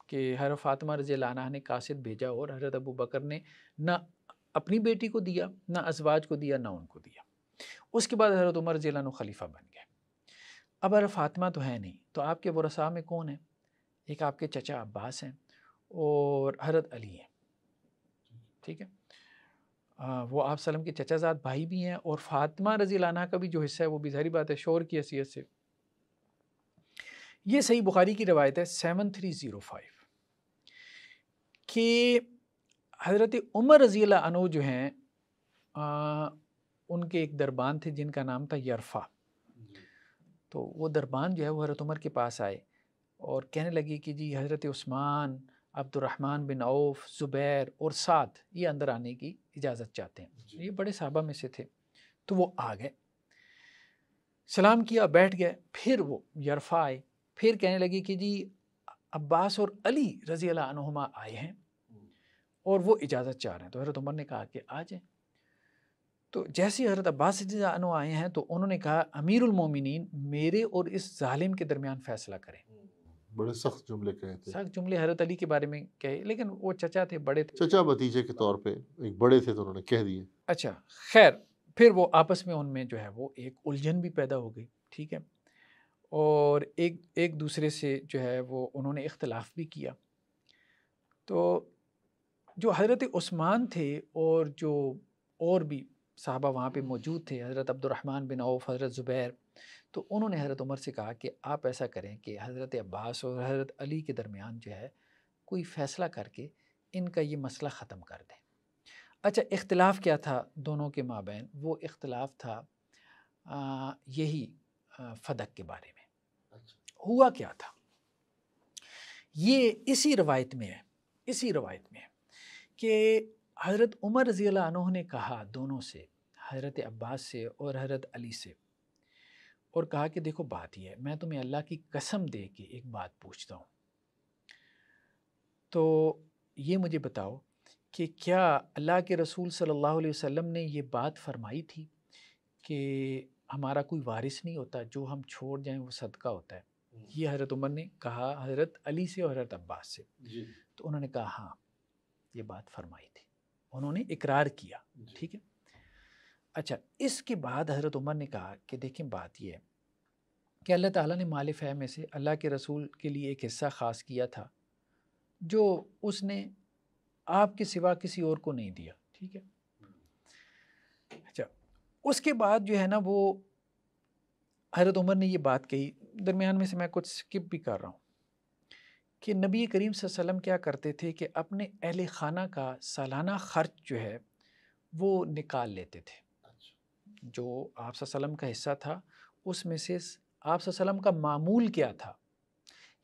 کہ حضرت فاطمہ رضی اللہ عنہا نے قاصد بھیجا اور حضرت ابوبکر نے نہ اپنی بیٹی کو دیا, نہ ازواج کو دیا, نہ ان کو دیا. اس کے بعد حضرت عمر رضی اللہ عنہ خلیفہ بن گئے. اب حضرت فاطمہ تو ہے نہیں, تو آپ کے ورثاء میں کون ہیں؟ ایک آپ کے چچا عباس ہیں اور حضرت علی ہیں, ٹھیک ہے, وہ آپ وسلم کے چچا زاد بھائی بھی ہیں, اور فاطمہ رضی اللہ عنہا کا بھی جو حصہ ہے وہ بھی ظاہری بات ہے شوہر کی حیثیت سے. یہ صحیح بخاری کی روایت ہے 7305 کہ حضرت عمر رضی اللہ عنہ جو ہیں ان کے ایک دربان تھے جن کا نام تھا یرفع. تو وہ دربان جو ہے وہ حضرت عمر کے پاس آئے اور کہنے لگے کہ جی حضرت عثمان, عبد الرحمن بن عوف, زبیر اور سعد یہ اندر آنے کی اجازت چاہتے ہیں. یہ بڑے صحابہ میں سے تھے. تو وہ آ گئے, سلام کیا, بیٹھ گئے. پھر وہ یرفع آئے, پھر کہنے لگے کہ جی عباس اور علی رضی اللہ عنہما آئے ہیں اور وہ اجازت چاہ رہے ہیں. تو حضرت عمر نے کہا کہ آ جائیں. تو جیسے حضرت عباس رضی اللہ عنہ آئے ہیں تو انہوں نے کہا امیر المومنین میرے اور اس ظالم کے درمیان فیصلہ کریں. بڑے سخت جملے کہے تھے, سخت جملے حضرت علی کے بارے میں کہے, لیکن وہ چچا تھے, بڑے تھے, چچا بھتیجے کے طور پہ ایک بڑے تھے تو انہوں نے کہہ دیے. اچھا خیر, پھر وہ آپس میں ان میں جو ہے وہ ایک الجھن بھی پیدا ہو گئی, ٹھیک ہے, اور ایک دوسرے سے جو ہے وہ انہوں نے اختلاف بھی کیا. تو جو حضرت عثمان تھے اور جو اور بھی صحابہ وہاں پہ موجود تھے, حضرت عبد الرحمن بن عوف, حضرت زبیر, تو انہوں نے حضرت عمر سے کہا کہ آپ ایسا کریں کہ حضرت عباس اور حضرت علی کے درمیان جو ہے کوئی فیصلہ کر کے ان کا یہ مسئلہ ختم کر دیں. اچھا, اختلاف کیا تھا دونوں کے مابین؟ وہ اختلاف تھا یہی فدق کے بارے میں. ہوا کیا تھا یہ اسی روایت میں ہے کہ حضرت عمر رضی اللہ عنہ نے کہا دونوں سے, حضرت عباس سے اور حضرت علی سے, اور کہا کہ دیکھو بات یہ ہے, میں تمہیں اللہ کی قسم دے کے ایک بات پوچھتا ہوں, تو یہ مجھے بتاؤ کہ کیا اللہ کے رسول صلی اللہ علیہ وسلم نے یہ بات فرمائی تھی کہ ہمارا کوئی وارث نہیں ہوتا, جو ہم چھوڑ جائیں وہ صدقہ ہوتا ہے؟ یہ حضرت عمر نے کہا حضرت علی سے اور حضرت عباس سے. تو انہوں نے کہا ہاں یہ بات فرمائی تھی, انہوں نے اقرار کیا, ٹھیک ہے. اچھا, اس کے بعد حضرت عمر نے کہا کہ دیکھیں بات یہ ہے کہ اللہ تعالیٰ نے مال فہ میں سے اللہ کے رسول کے لیے ایک حصہ خاص کیا تھا جو اس نے آپ کے سوا کسی اور کو نہیں دیا, ٹھیک ہے. اچھا, اس کے بعد جو ہے نا وہ حضرت عمر نے یہ بات کہی, درمیان میں سے میں کچھ سکپ بھی کر رہا ہوں, کہ نبی کریم صلی اللہ علیہ وسلم کیا کرتے تھے کہ اپنے اہل خانہ کا سالانہ خرچ جو ہے وہ نکال لیتے تھے. جو آپ صلی اللہ علیہ وسلم کا حصہ تھا اس میں سے آپ صلی اللہ علیہ وسلم کا معمول کیا تھا,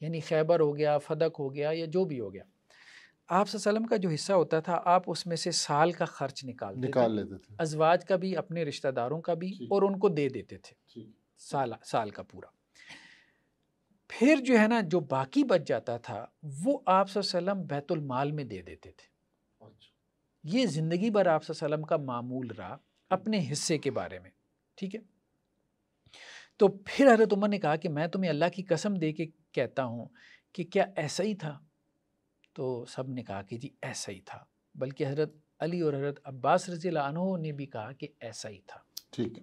یعنی خیبر ہو گیا, فدق ہو گیا, یا جو بھی ہو گیا, آپ صلی اللہ علیہ وسلم کا جو حصہ ہوتا تھا آپ اس میں سے سال کا خرچ نکال لیتے تھے, ازواج کا بھی, اپنے رشتہ داروں کا بھی, اور ان کو دے دیتے تھے سال کا پورا. پھر جو ہے نا جو باقی بچ جاتا تھا وہ آپ صلی اللہ علیہ وسلم بیت المال میں دے دیتے تھے. یہ زندگی بھر آپ صلی اللہ علیہ وسلم کا معمول رہا اپنے حصے کے بارے میں, ٹھیک ہے. تو پھر حضرت عمر نے کہا کہ میں تمہیں اللہ کی قسم دے کے کہتا ہوں کہ کیا ایسا ہی تھا؟ تو سب نے کہا کہ جی ایسا ہی تھا, بلکہ حضرت علی اور حضرت عباس رضی اللہ عنہ نے بھی کہا کہ ایسا ہی تھا, ٹھیک.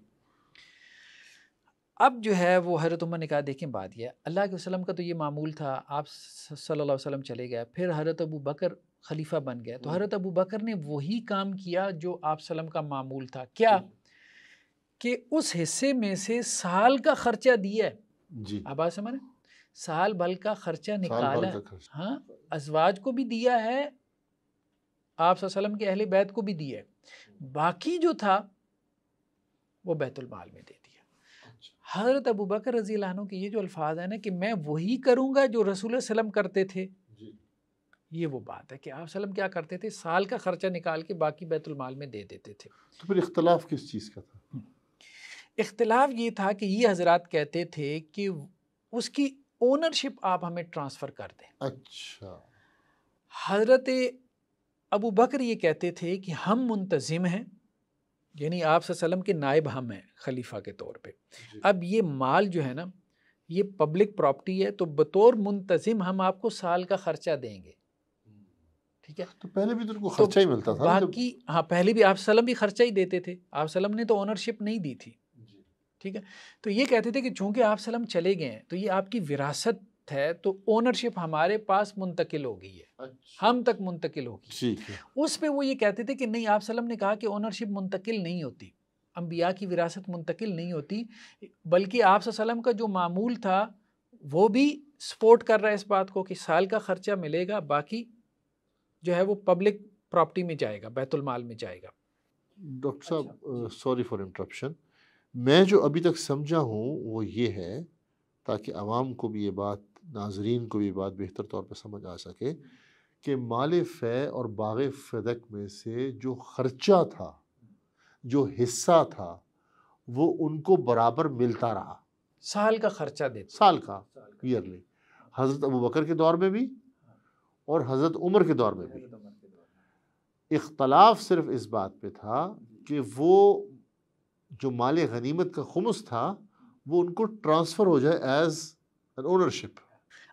اب جو ہے وہ حضرت عمر نے کہا دیکھیں بات یہ ہے, اللہ کے وسلم کا تو یہ معمول تھا, آپ صلی اللہ علیہ وسلم چلے گئے, پھر حضرت ابو بکر خلیفہ بن گئے, تو حضرت ابو بکر نے وہی کام کیا جو آپ صلی اللہ علیہ وسلم کا معمول تھا. کیا کہ اس حصے میں سے سال کا خرچہ دیا ہے. جی, آپ بات سمجھ, سال بھر کا خرچہ نکالا, ہاں, ازواج کو بھی دیا ہے, آپ صلی اللہ علیہ وسلم کے اہل بیت کو بھی دیا ہے, باقی جو تھا وہ بیت المال میں دے دیا. حضرت ابو بکر رضی اللہ عنہ کے یہ جو الفاظ ہیں نا کہ میں وہی کروں گا جو رسول اللہ صلی اللہ علیہ وسلم کرتے تھے, یہ وہ بات ہے کہ آپ وسلم کیا کرتے تھے، سال کا خرچہ نکال کے باقی بیت المال میں دے دیتے تھے۔ تو پھر اختلاف کس چیز کا تھا؟ اختلاف یہ تھا کہ یہ حضرات کہتے تھے کہ اس کی اونرشپ آپ ہمیں ٹرانسفر کر دیں۔ اچھا، حضرت ابو بکر یہ کہتے تھے کہ ہم منتظم ہیں، یعنی آپ صلی اللہ علیہ وسلم کے نائب ہم ہیں خلیفہ کے طور پہ۔ اب یہ مال جو ہے نا یہ پبلک پراپرٹی ہے، تو بطور منتظم ہم آپ کو سال کا خرچہ دیں گے، ٹھیک ہے۔ تو پہلے بھی تو ان کو خرچہ ہی ملتا تھا نا جب- باقی ہاں پہلے بھی آپ صلی اللہ علیہ وسلم بھی خرچہ ہی دیتے تھے، آپ صلی اللہ علیہ وسلم نے تو اونرشپ نہیں دی تھی، ٹھیک ہے۔ تو یہ کہتے تھے کہ چونکہ آپ صلی اللہ علیہ وسلم چلے گئے ہیں تو یہ آپ کی وراثت ہے، تو اونرشپ ہمارے پاس منتقل ہو گئی ہے، اچھا، ہم تک منتقل ہوگی۔ ٹھیک ہے، اس پہ وہ یہ کہتے تھے کہ نہیں، آپ صلی اللہ علیہ وسلم نے کہا کہ اونرشپ منتقل نہیں ہوتی، انبیاء کی وراثت منتقل نہیں ہوتی، بلکہ آپ صلی اللہ علیہ وسلم کا جو معمول تھا وہ بھی سپورٹ کر رہا ہے اس بات کو کہ سال کا خرچہ ملے گا، باقی جو ہے وہ پبلک پراپرٹی میں جائے گا، بیت المال میں جائے گا۔ ڈاکٹر صاحب سوری فار انٹرپشن، میں جو ابھی تک سمجھا ہوں وہ یہ ہے، تاکہ عوام کو بھی یہ بات، ناظرین کو بھی یہ بات بہتر طور پہ سمجھ آ سکے، کہ مال فے اور باغ فدق میں سے جو خرچہ تھا، جو حصہ تھا، وہ ان کو برابر ملتا رہا، سال کا خرچہ دیتے، سال کا، ایئرلی، حضرت ابو بکر کے دور میں بھی اور حضرت عمر کے دور میں بھی۔ اختلاف صرف اس بات پہ تھا کہ وہ جو مال غنیمت کا خمس تھا وہ ان کو ٹرانسفر ہو جائے ایز این اونرشپ۔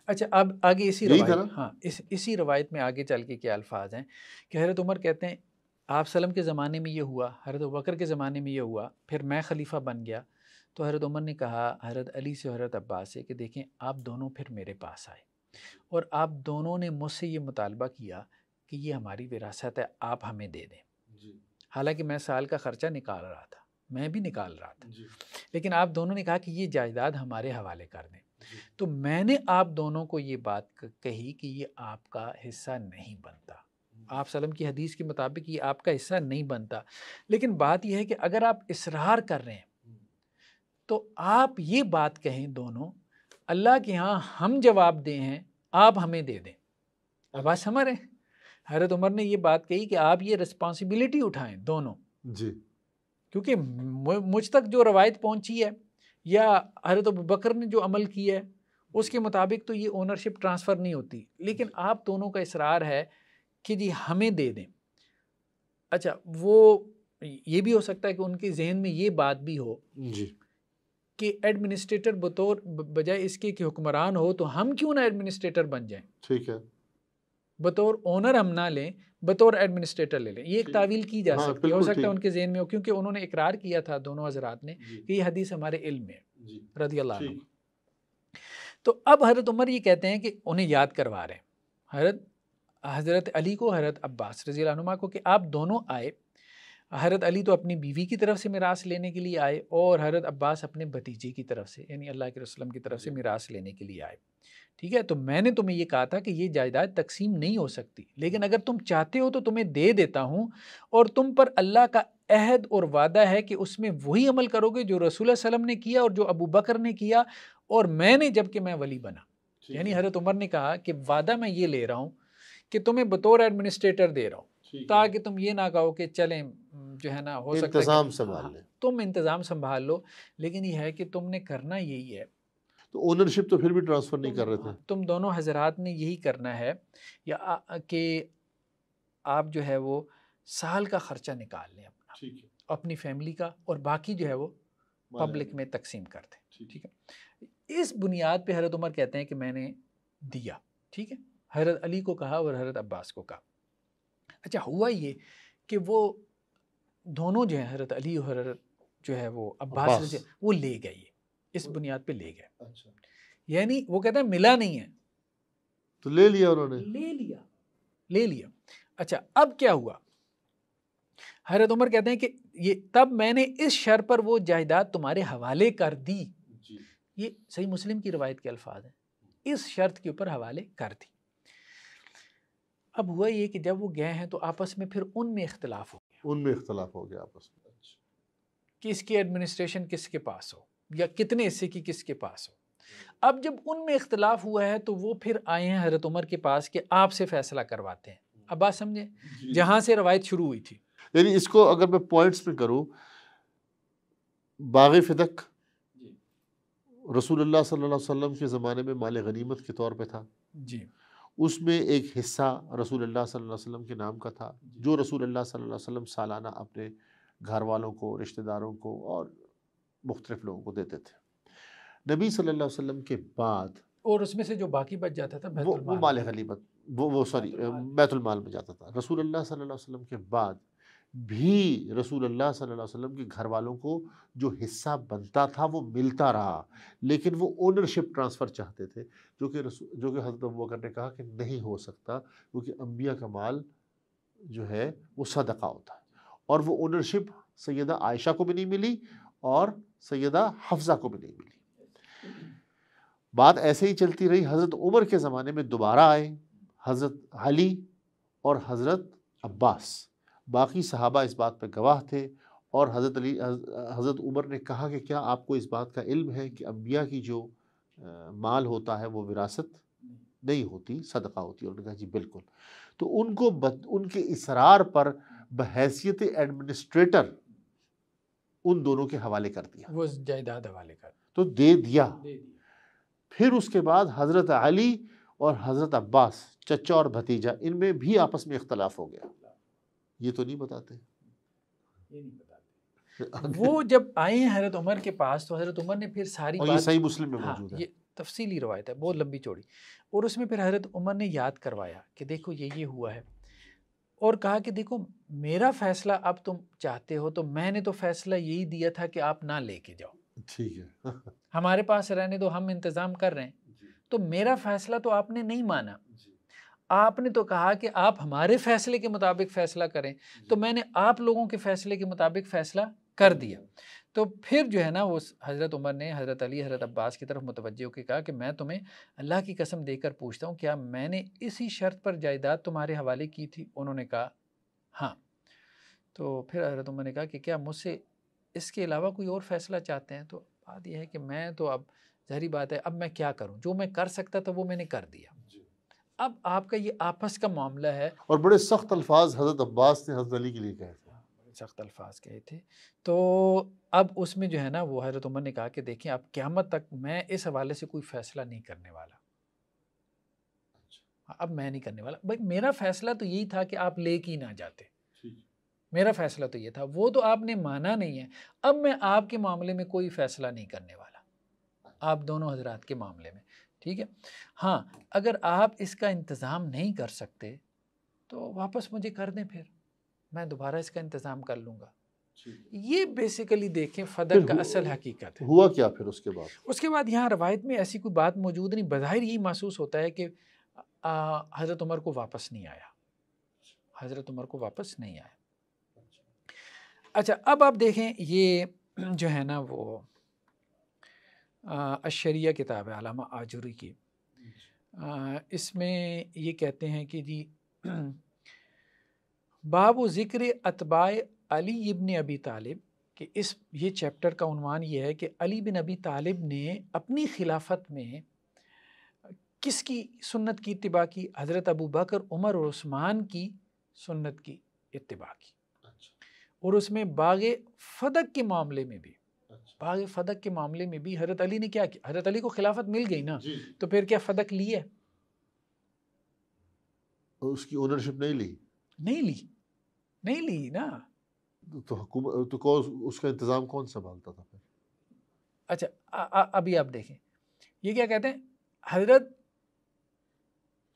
اچھا اب آگے اسی یہی تھا روایت، نا؟ ہاں اسی روایت میں آگے چل کے کیا الفاظ ہیں کہ حضرت عمر کہتے ہیں آپ صلی اللہ علیہ وسلم کے زمانے میں یہ ہوا، حضرت ابوبکر کے زمانے میں یہ ہوا، پھر میں خلیفہ بن گیا، تو حضرت عمر نے کہا حضرت علی سے حضرت عباس سے کہ دیکھیں آپ دونوں پھر میرے پاس آئے اور آپ دونوں نے مجھ سے یہ مطالبہ کیا کہ یہ ہماری وراثت ہے، آپ ہمیں دے دیں۔ حالانکہ میں سال کا خرچہ نکال رہا تھا، میں بھی نکال رہا تھا، لیکن آپ دونوں نے کہا کہ یہ جائیداد ہمارے حوالے کر دیں، تو میں نے آپ دونوں کو یہ بات کہی کہ یہ آپ کا حصہ نہیں بنتا، آپ صلی اللہ علیہ وسلم کی حدیث کے مطابق یہ آپ کا حصہ نہیں بنتا، لیکن بات یہ ہے کہ اگر آپ اصرار کر رہے ہیں تو آپ یہ بات کہیں دونوں، اللہ کے ہاں ہم جواب دیں ہیں، آپ ہمیں دے دیں۔ اب بات سمجھ رہے ہیں؟ حضرت عمر نے یہ بات کہی کہ آپ یہ رسپانسبلٹی اٹھائیں دونوں، جی، کیونکہ مجھ تک جو روایت پہنچی ہے یا حضرت ابوبکر نے جو عمل کیا ہے اس کے مطابق تو یہ اونرشپ ٹرانسفر نہیں ہوتی، لیکن آپ دونوں کا اصرار ہے کہ جی ہمیں دے دیں۔ اچھا وہ یہ بھی ہو سکتا ہے کہ ان کے ذہن میں یہ بات بھی ہو جی، کہ ایڈمنسٹریٹر بطور بجائے اس کے کہ حکمران ہو تو ہم کیوں نہ ایڈمنسٹریٹر بن جائیں، ٹھیک ہے، بطور اونر ہم نہ لیں، بطور ایڈمنسٹریٹر لے لیں۔ یہ ایک تعویل کی جا ہاں، سکتی ہے، ہو بالکل سکتا ہے ٹھیک۔ ان کے ذہن میں ہو، کیونکہ انہوں نے اقرار کیا تھا دونوں حضرات نے کہ یہ حدیث ہمارے علم میں جی، رضی اللہ عنہ۔ ٹھیک، تو اب حضرت عمر یہ کہتے ہیں کہ انہیں یاد کروا رہے ہیں حضرت علی کو، حضرت عباس رضی اللہ عنہ کو، کہ آپ دونوں آئے، حضرت علی تو اپنی بیوی کی طرف سے میراث لینے کے لیے آئے اور حضرت عباس اپنے بھتیجے کی طرف سے یعنی اللہ کے رسول کی طرف سے میراث لینے کے لیے آئے، ٹھیک ہے۔ تو میں نے تمہیں یہ کہا تھا کہ یہ جائیداد تقسیم نہیں ہو سکتی، لیکن اگر تم چاہتے ہو تو تمہیں دے دیتا ہوں، اور تم پر اللہ کا عہد اور وعدہ ہے کہ اس میں وہی عمل کرو گے جو رسول اللہ صلی اللہ علیہ وسلم نے کیا اور جو ابو بکر نے کیا اور میں نے جب کہ میں ولی بنا۔ یعنی حضرت عمر نے کہا کہ وعدہ میں یہ لے رہا ہوں کہ تمہیں بطور ایڈمنسٹریٹر دے رہا ہوں، تاکہ تم یہ نہ کہو کہ چلیں جو ہے نا ہو سکتا ہے انتظام سنبھال لیں، تم انتظام سنبھال لو، لیکن یہ ہے کہ تم نے کرنا یہی ہے، تو اونرشپ تو پھر بھی ٹرانسفر نہیں کر رہے تھے۔ تم دونوں حضرات نے یہی کرنا ہے یا کہ آپ جو ہے وہ سال کا خرچہ نکال لیں اپنا، ٹھیک ہے، اپنی فیملی کا، اور باقی جو ہے وہ پبلک میں تقسیم کر دیں، ٹھیک ہے۔ اس بنیاد پہ حضرت عمر کہتے ہیں کہ میں نے دیا، ٹھیک ہے، حضرت علی کو کہا اور حضرت عباس کو کہا۔ اچھا ہوا یہ کہ وہ دونوں جو ہیں حضرت علی اور حضرت جو ہے وہ عباس رضی وہ لے گئے، اس بنیاد پہ لے گئے، اچھا، یعنی وہ کہتے ہیں ملا نہیں ہے تو لے لیا انہوں نے، لے لیا۔ اچھا اب کیا ہوا، حضرت عمر کہتے ہیں کہ یہ تب میں نے اس شرط پر وہ جائیداد تمہارے حوالے کر دی، یہ صحیح مسلم کی روایت کے الفاظ ہیں، اس شرط کے اوپر حوالے کر دی۔ اب ہوا یہ کہ جب وہ گئے ہیں تو آپس میں پھر ان میں اختلاف ہو گیا، ان میں اختلاف ہو گیا آپس میں، کہ اس کی ایڈمنسٹریشن کس کے پاس ہو یا کتنے حصے کی کس کے پاس ہو۔ اب جب ان میں اختلاف ہوا ہے تو وہ پھر آئے ہیں حضرت عمر کے پاس کہ آپ سے فیصلہ کرواتے ہیں. اب بات سمجھیں جہاں سے روایت شروع ہوئی تھی. یعنی اس کو اگر میں پوائنٹس میں کروں، باغ فدق رسول اللہ صلی اللہ علیہ وسلم کے زمانے میں مال غنیمت کے طور پہ تھا جی، اس میں ایک حصہ رسول اللہ صلی اللہ علیہ وسلم کے نام کا تھا جو رسول اللہ صلی اللہ علیہ وسلم سالانہ اپنے گھر والوں کو، رشتہ داروں کو اور مختلف لوگوں کو دیتے تھے. نبی صلی اللہ علیہ وسلم کے بعد اور اس میں سے جو باقی بچ جاتا تھا بیت وہ المال مال غنیمت وہ سوری بیت المال میں جاتا تھا. رسول اللہ صلی اللہ علیہ وسلم کے بعد بھی رسول اللہ صلی اللہ علیہ وسلم کے گھر والوں کو جو حصہ بنتا تھا وہ ملتا رہا، لیکن وہ اونرشپ ٹرانسفر چاہتے تھے جو کہ حضرت ابوبکر نے کہا کہ نہیں ہو سکتا، کیونکہ انبیاء کا مال جو ہے وہ صدقہ ہوتا ہے. اور وہ اونرشپ سیدہ عائشہ کو بھی نہیں ملی اور سیدہ حفصہ کو بھی نہیں ملی. بات ایسے ہی چلتی رہی. حضرت عمر کے زمانے میں دوبارہ آئے حضرت علی اور حضرت عباس، باقی صحابہ اس بات پہ گواہ تھے، اور حضرت عمر نے کہا کہ کیا آپ کو اس بات کا علم ہے کہ انبیاء کی جو مال ہوتا ہے وہ وراثت نہیں ہوتی، صدقہ ہوتی ہے؟ انہوں نے کہا جی بالکل. تو ان کو ان کے اصرار پر بحیثیت ایڈمنسٹریٹر ان دونوں کے حوالے کر دیا، وہ جائیداد حوالے کر تو دے دیا. پھر اس کے بعد حضرت علی اور حضرت عباس، چچا اور بھتیجا، ان میں بھی آپس میں اختلاف ہو گیا. یہ تو نہیں بتاتے. وہ جب آئے ہیں حضرت عمر کے پاس تو حضرت عمر نے پھر ساری اور یہ بات، صحیح مسلم میں ہاں موجود ہے، یہ تفصیلی روایت ہے بہت لمبی چوڑی، اور اس میں پھر حضرت عمر نے یاد کروایا کہ دیکھو یہ ہوا ہے، اور کہا کہ دیکھو میرا فیصلہ اب تم چاہتے ہو تو میں نے تو فیصلہ یہی دیا تھا کہ آپ نہ لے کے جاؤ، ٹھیک ہے، ہمارے پاس رہنے دو، ہم انتظام کر رہے ہیں. تو میرا فیصلہ تو آپ نے نہیں مانا، آپ نے تو کہا کہ آپ ہمارے فیصلے کے مطابق فیصلہ کریں، تو میں نے آپ لوگوں کے فیصلے کے مطابق فیصلہ کر دیا. تو پھر جو ہے نا وہ حضرت عمر نے حضرت علی حضرت عباس کی طرف متوجہ ہو کے کہا کہ میں تمہیں اللہ کی قسم دے کر پوچھتا ہوں کیا میں نے اسی شرط پر جائیداد تمہارے حوالے کی تھی؟ انہوں نے کہا ہاں. تو پھر حضرت عمر نے کہا کہ کیا مجھ سے اس کے علاوہ کوئی اور فیصلہ چاہتے ہیں؟ تو بات یہ ہے کہ میں تو اب ظاہری بات ہے اب میں کیا کروں، جو میں کر سکتا تھا وہ میں نے کر دیا. اب آپ کا یہ آپس کا معاملہ ہے. اور بڑے سخت الفاظ حضرت عباس نے حضرت علی کے لیے کہے تھے، سخت الفاظ کہے تھے. تو اب اس میں جو ہے نا وہ حضرت عمر نے کہا کہ دیکھیں اب قیامت تک میں اس حوالے سے کوئی فیصلہ نہیں کرنے والا، اب میں نہیں کرنے والا. بھائی میرا فیصلہ تو یہی تھا کہ آپ لے کے ہی نہ جاتے، میرا فیصلہ تو یہ تھا، وہ تو آپ نے مانا نہیں ہے. اب میں آپ کے معاملے میں کوئی فیصلہ نہیں کرنے والا، آپ دونوں حضرات کے معاملے میں، ٹھیک ہے. ہاں اگر آپ اس کا انتظام نہیں کر سکتے تو واپس مجھے کر دیں، پھر میں دوبارہ اس کا انتظام کر لوں گا. یہ بیسیکلی دیکھیں فدق کا اصل حقیقت ہے. ہوا کیا پھر اس کے بعد؟ اس کے بعد یہاں روایت میں ایسی کوئی بات موجود نہیں، بظاہر یہی محسوس ہوتا ہے کہ حضرت عمر کو واپس نہیں آیا، حضرت عمر کو واپس نہیں آیا. اچھا اب آپ دیکھیں یہ جو ہے نا وہ الشریعہ کتاب ہے علامہ آجوری کی، اس میں یہ کہتے ہیں کہ جی باب و ذکر اتباع علی ابن ابی طالب، کہ یہ چیپٹر کا عنوان یہ ہے کہ علی بن ابی طالب نے اپنی خلافت میں کس کی سنت کی اتباع کی؟ حضرت ابو بکر، عمر اور عثمان کی سنت کی اتباع کی. اور اس میں باغ فدق کے معاملے میں بھی، باغ فدق کے معاملے میں بھی حضرت علی نے کیا کیا؟ حضرت علی کو خلافت مل گئی نا، تو پھر کیا فدق لی ہے؟ اس کی اونرشپ نہیں لی، نہیں لی نا. تو حکومت تو اس کا انتظام کون سنبھالتا تھا پھر؟ اچھا ابھی آپ دیکھیں یہ کیا کہتے ہیں، حضرت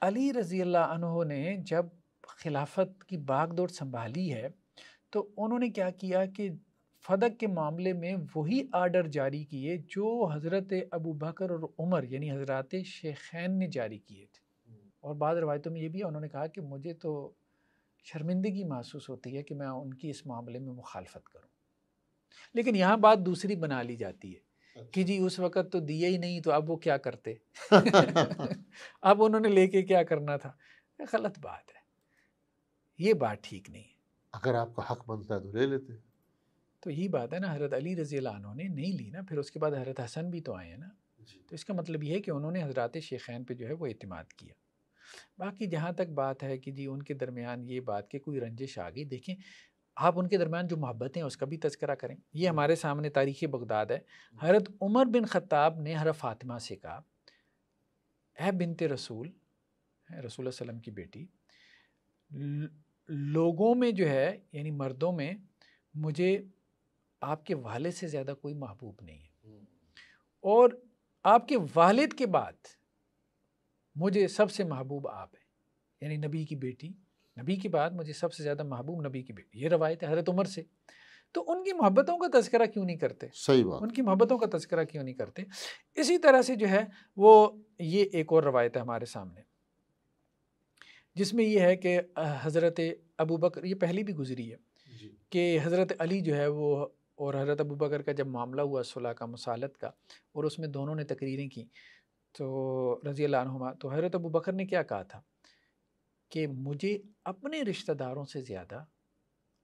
علی رضی اللہ عنہ نے جب خلافت کی باغ دوڑ سنبھالی ہے تو انہوں نے کیا کیا کہ فدق کے معاملے میں وہی آرڈر جاری کیے جو حضرت ابو بکر اور عمر یعنی حضرات شیخین نے جاری کیے تھے. اور بعض روایتوں میں یہ بھی انہوں نے کہا کہ مجھے تو شرمندگی محسوس ہوتی ہے کہ میں ان کی اس معاملے میں مخالفت کروں. لیکن یہاں بات دوسری بنا لی جاتی ہے کہ جی اس وقت تو دیا ہی نہیں تو اب وہ کیا کرتے اب انہوں نے لے کے کیا کرنا تھا. غلط بات ہے، یہ بات ٹھیک نہیں ہے. اگر آپ کا حق بنتا ہے تو لے لیتے. تو یہی بات ہے نا، حضرت علی رضی اللہ عنہ نے نہیں لی نا، پھر اس کے بعد حضرت حسن بھی تو آئے ہیں نا. تو اس کا مطلب یہ ہے کہ انہوں نے حضرات شیخین پہ جو ہے وہ اعتماد کیا۔ باقی جہاں تک بات ہے کہ جی ان کے درمیان یہ بات کہ کوئی رنجش آ گئی، دیکھیں آپ ان کے درمیان جو محبت ہیں اس کا بھی تذکرہ کریں۔ یہ ہمارے سامنے تاریخ بغداد ہے، حضرت عمر بن خطاب نے حضرت فاطمہ سے کہا، اے بنت رسول، رسول اللہ صلی اللہ علیہ وسلم کی بیٹی، لوگوں میں جو ہے یعنی مردوں میں مجھے آپ کے والد سے زیادہ کوئی محبوب نہیں ہے، اور آپ کے والد کے بعد مجھے سب سے محبوب آپ ہیں، یعنی نبی کی بیٹی، نبی کے بعد مجھے سب سے زیادہ محبوب نبی کی بیٹی۔ یہ روایت ہے حضرت عمر سے۔ تو ان کی محبتوں کا تذکرہ کیوں نہیں کرتے؟ صحیح بات، ان کی محبتوں کا تذکرہ کیوں نہیں کرتے؟ اسی طرح سے جو ہے وہ یہ ایک اور روایت ہے ہمارے سامنے جس میں یہ ہے کہ حضرت ابو بکر، یہ پہلی بھی گزری ہے کہ حضرت علی جو ہے وہ اور حضرت ابو بکر کا جب معاملہ ہوا صلح کا، مصالحت کا، اور اس میں دونوں نے تقریریں کی تو رضی اللہ عنہما، تو حضرت ابو بکر نے کیا کہا تھا کہ مجھے اپنے رشتہ داروں سے زیادہ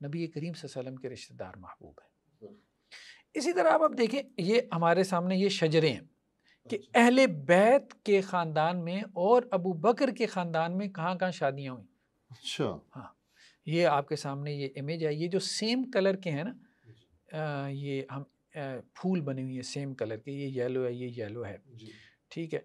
نبی کریم صلی اللہ علیہ وسلم کے رشتہ دار محبوب ہیں۔ اسی طرح آپ دیکھیں یہ ہمارے سامنے یہ شجرے ہیں کہ اہل بیت کے خاندان میں اور ابو بکر کے خاندان میں کہاں کہاں شادیاں ہوئیں۔ اچھا، ہاں، یہ آپ کے سامنے یہ امیج ہے، یہ جو سیم کلر کے ہیں نا، یہ ہم پھول بنے ہوئے ہیں سیم کلر کے، یہ یلو ہے، یہ یلو ہے، ٹھیک ہے،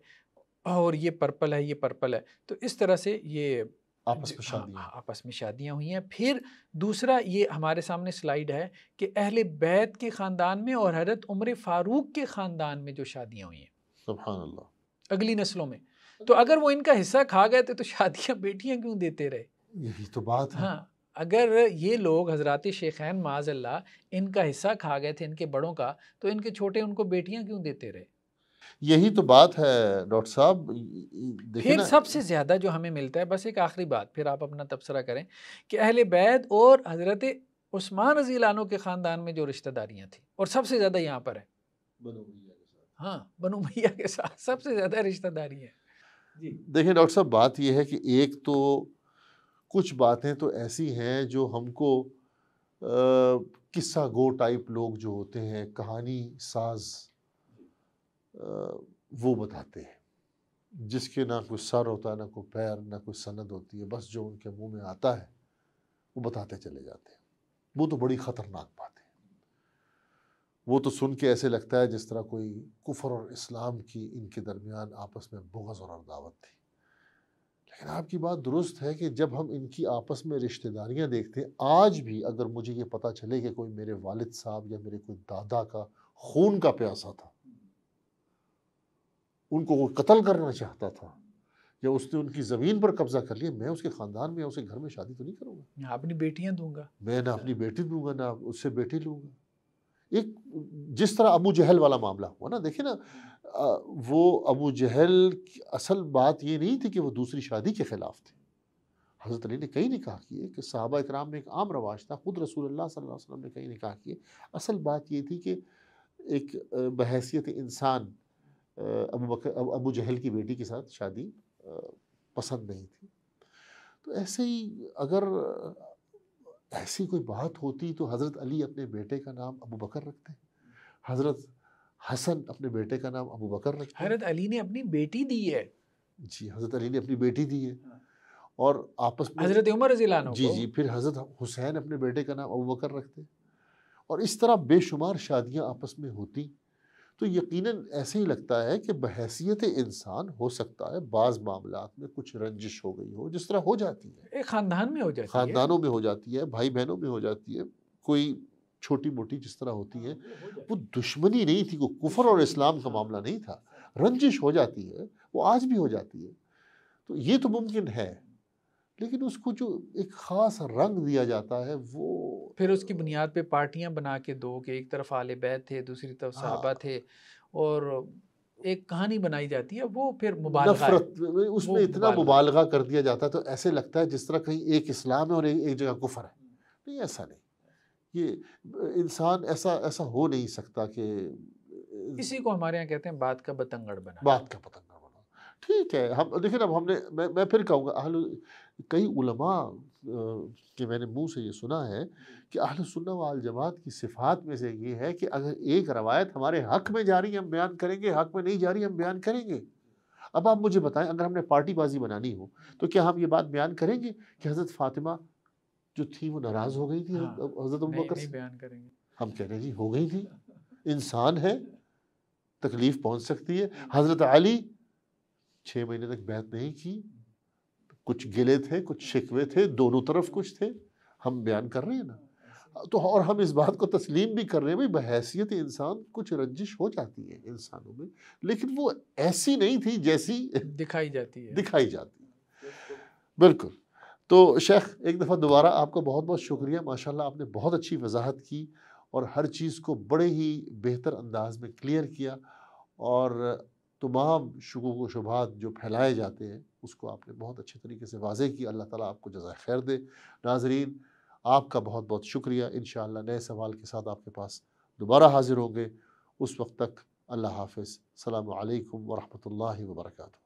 اور یہ پرپل ہے، یہ پرپل ہے، تو اس طرح سے یہ آپس میں شادیاں ہوئی ہیں۔ پھر دوسرا یہ ہمارے سامنے سلائیڈ ہے کہ اہل بیت کے خاندان میں اور حضرت عمر فاروق کے خاندان میں جو شادیاں ہوئی ہیں، سبحان اللہ، اگلی نسلوں میں، تو اگر وہ ان کا حصہ کھا گئے تھے تو شادیاں بیٹیاں کیوں دیتے رہے؟ یہی تو بات ہے۔ ہاں، اگر یہ لوگ حضرات شیخین معاذ اللہ ان کا حصہ کھا گئے تھے ان کے بڑوں کا، تو ان کے چھوٹے ان کو بیٹیاں کیوں دیتے رہے؟ یہی تو بات ہے ڈاکٹر صاحب، دیکھیں پھر نا، سب سے زیادہ جو ہمیں ملتا ہے، بس ایک آخری بات پھر آپ اپنا تبصرہ کریں، کہ اہل بیت اور حضرت عثمان رضی اللہ عنہ کے خاندان میں جو رشتہ داریاں تھیں، اور سب سے زیادہ یہاں پر ہے ہاں بنو امیہ کے ساتھ سب سے زیادہ رشتہ داری ہے۔ جی دیکھیں ڈاکٹر صاحب، بات یہ ہے کہ ایک تو کچھ باتیں تو ایسی ہیں جو ہم کو قصہ گو ٹائپ لوگ جو ہوتے ہیں، کہانی ساز، وہ بتاتے ہیں، جس کے نہ کوئی سر ہوتا ہے، نہ کوئی پیر، نہ کوئی سند ہوتی ہے، بس جو ان کے منہ میں آتا ہے وہ بتاتے چلے جاتے ہیں۔ وہ تو بڑی خطرناک بات ہے، وہ تو سن کے ایسے لگتا ہے جس طرح کوئی کفر اور اسلام کی ان کے درمیان آپس میں بغض اور عداوت تھی۔ لیکن آپ کی بات درست ہے کہ جب ہم ان کی آپس میں رشتہ داریاں دیکھتے ہیں، آج بھی اگر مجھے یہ پتہ چلے کہ کوئی میرے والد صاحب یا میرے کوئی دادا کا خون کا پیاسا تھا، ان کو وہ قتل کرنا چاہتا تھا، یا اس نے ان کی زمین پر قبضہ کر لیا، میں اس کے خاندان میں، اسے گھر میں شادی تو نہیں کروں گا، میں اپنی بیٹیاں دوں گا، میں نہ اپنی بیٹی دوں گا، نہ اس سے بیٹی لوں گا۔ ایک جس طرح ابو جہل والا معاملہ ہوا نا، دیکھیں نا، وہ ابو جہل کی اصل بات یہ نہیں تھی کہ وہ دوسری شادی کے خلاف تھے۔ حضرت علی نے کئی نکاح کیے، کہ صحابہ اکرام میں ایک عام رواج تھا، خود رسول اللہ صلی اللہ علیہ وسلم نے کئی نکاح کیے۔ اصل بات یہ تھی کہ ایک بحیثیت انسان ابو جہل کی بیٹی کے ساتھ شادی پسند نہیں تھی۔ تو ایسے ہی اگر ایسی کوئی بات ہوتی تو حضرت علی اپنے بیٹے کا نام ابو بکر رکھتے، حضرت حسن اپنے بیٹے کا نام ابو بکر رکھتے۔ حضرت علی نے اپنی بیٹی دی ہے، جی، حضرت علی نے اپنی بیٹی دی ہے، اور آپس میں حضرت عمر رضی اللہ عنہ جی کو، جی پھر حضرت حسین اپنے بیٹے کا نام ابو بکر رکھتے، اور اس طرح بے شمار شادیاں آپس میں ہوتی۔ تو یقیناً ایسے ہی لگتا ہے کہ بحیثیت انسان ہو سکتا ہے بعض معاملات میں کچھ رنجش ہو گئی ہو، جس طرح ہو جاتی ہے، ایک خاندان میں ہو جاتی ہے، خاندانوں میں ہو جاتی ہے، بھائی بہنوں میں ہو جاتی ہے، کوئی چھوٹی موٹی جس طرح ہوتی ہے، وہ دشمنی نہیں تھی، کوئی کفر اور اسلام کا معاملہ نہیں تھا، رنجش ہو جاتی ہے، وہ آج بھی ہو جاتی ہے۔ تو یہ تو ممکن ہے، لیکن اس کو جو ایک خاص رنگ دیا جاتا ہے وہ پھر اس کی بنیاد پہ پارٹیاں بنا کے دو کہ ایک طرف آل بیت تھے، دوسری طرف صحابہ تھے، اور ایک کہانی بنائی جاتی ہے، وہ پھر مبالغہ ہے، نفرت، اس میں اتنا مبالغہ کر دیا جاتا ہے تو ایسے لگتا ہے جس طرح کہیں ایک اسلام ہے اور ایک جگہ کفر ہے۔ نہیں، ایسا نہیں، یہ انسان ایسا ہو نہیں سکتا کہ اسی کو ہمارے یہاں کہتے ہیں بات کا بتنگڑ بنا۔ بات کا پتنگڑ بنا۔ ٹھیک ہے، ہم دیکھیں نا، اب ہم نے میں پھر کہوں گا، کئی علماء کہ میں نے منہ سے یہ سنا ہے کہ اہل سنہ والجماعت کی صفات میں سے یہ ہے کہ اگر ایک روایت ہمارے حق میں جاری ہم بیان کریں گے، حق میں نہیں جاری ہم بیان کریں گے۔ اب آپ مجھے بتائیں، اگر ہم نے پارٹی بازی بنانی ہو تو کیا ہم یہ بات بیان کریں گے کہ حضرت فاطمہ جو تھی وہ ناراض ہو گئی تھی حضرت ابوبکر نہیں سے؟ بیان کریں گے۔ ہم کہہ رہے ہیں جی ہو گئی تھی، انسان ہے، تکلیف پہنچ سکتی ہے۔ حضرت علی 6 مہینے تک بیعت نہیں کی، کچھ گلے تھے، کچھ شکوے تھے، دونوں طرف کچھ تھے، ہم بیان کر رہے ہیں نا۔ تو اور ہم اس بات کو تسلیم بھی کر رہے ہیں بھائی بحیثیت انسان کچھ رنجش ہو جاتی ہے انسانوں میں، لیکن وہ ایسی نہیں تھی جیسی دکھائی جاتی ہے۔ دکھائی جاتی ہے۔ بالکل۔ تو شیخ ایک دفعہ دوبارہ آپ کا بہت بہت شکریہ، ماشاءاللہ آپ نے بہت اچھی وضاحت کی اور ہر چیز کو بڑے ہی بہتر انداز میں کلیئر کیا، اور تمام شکوک و شبہات جو پھیلائے جاتے ہیں اس کو آپ نے بہت اچھے طریقے سے واضح کیا۔ اللہ تعالیٰ آپ کو جزائے خیر دے۔ ناظرین آپ کا بہت بہت شکریہ، انشاءاللہ نئے سوال کے ساتھ آپ کے پاس دوبارہ حاضر ہوں گے۔ اس وقت تک اللہ حافظ، السلام علیکم ورحمۃ اللہ وبرکاتہ۔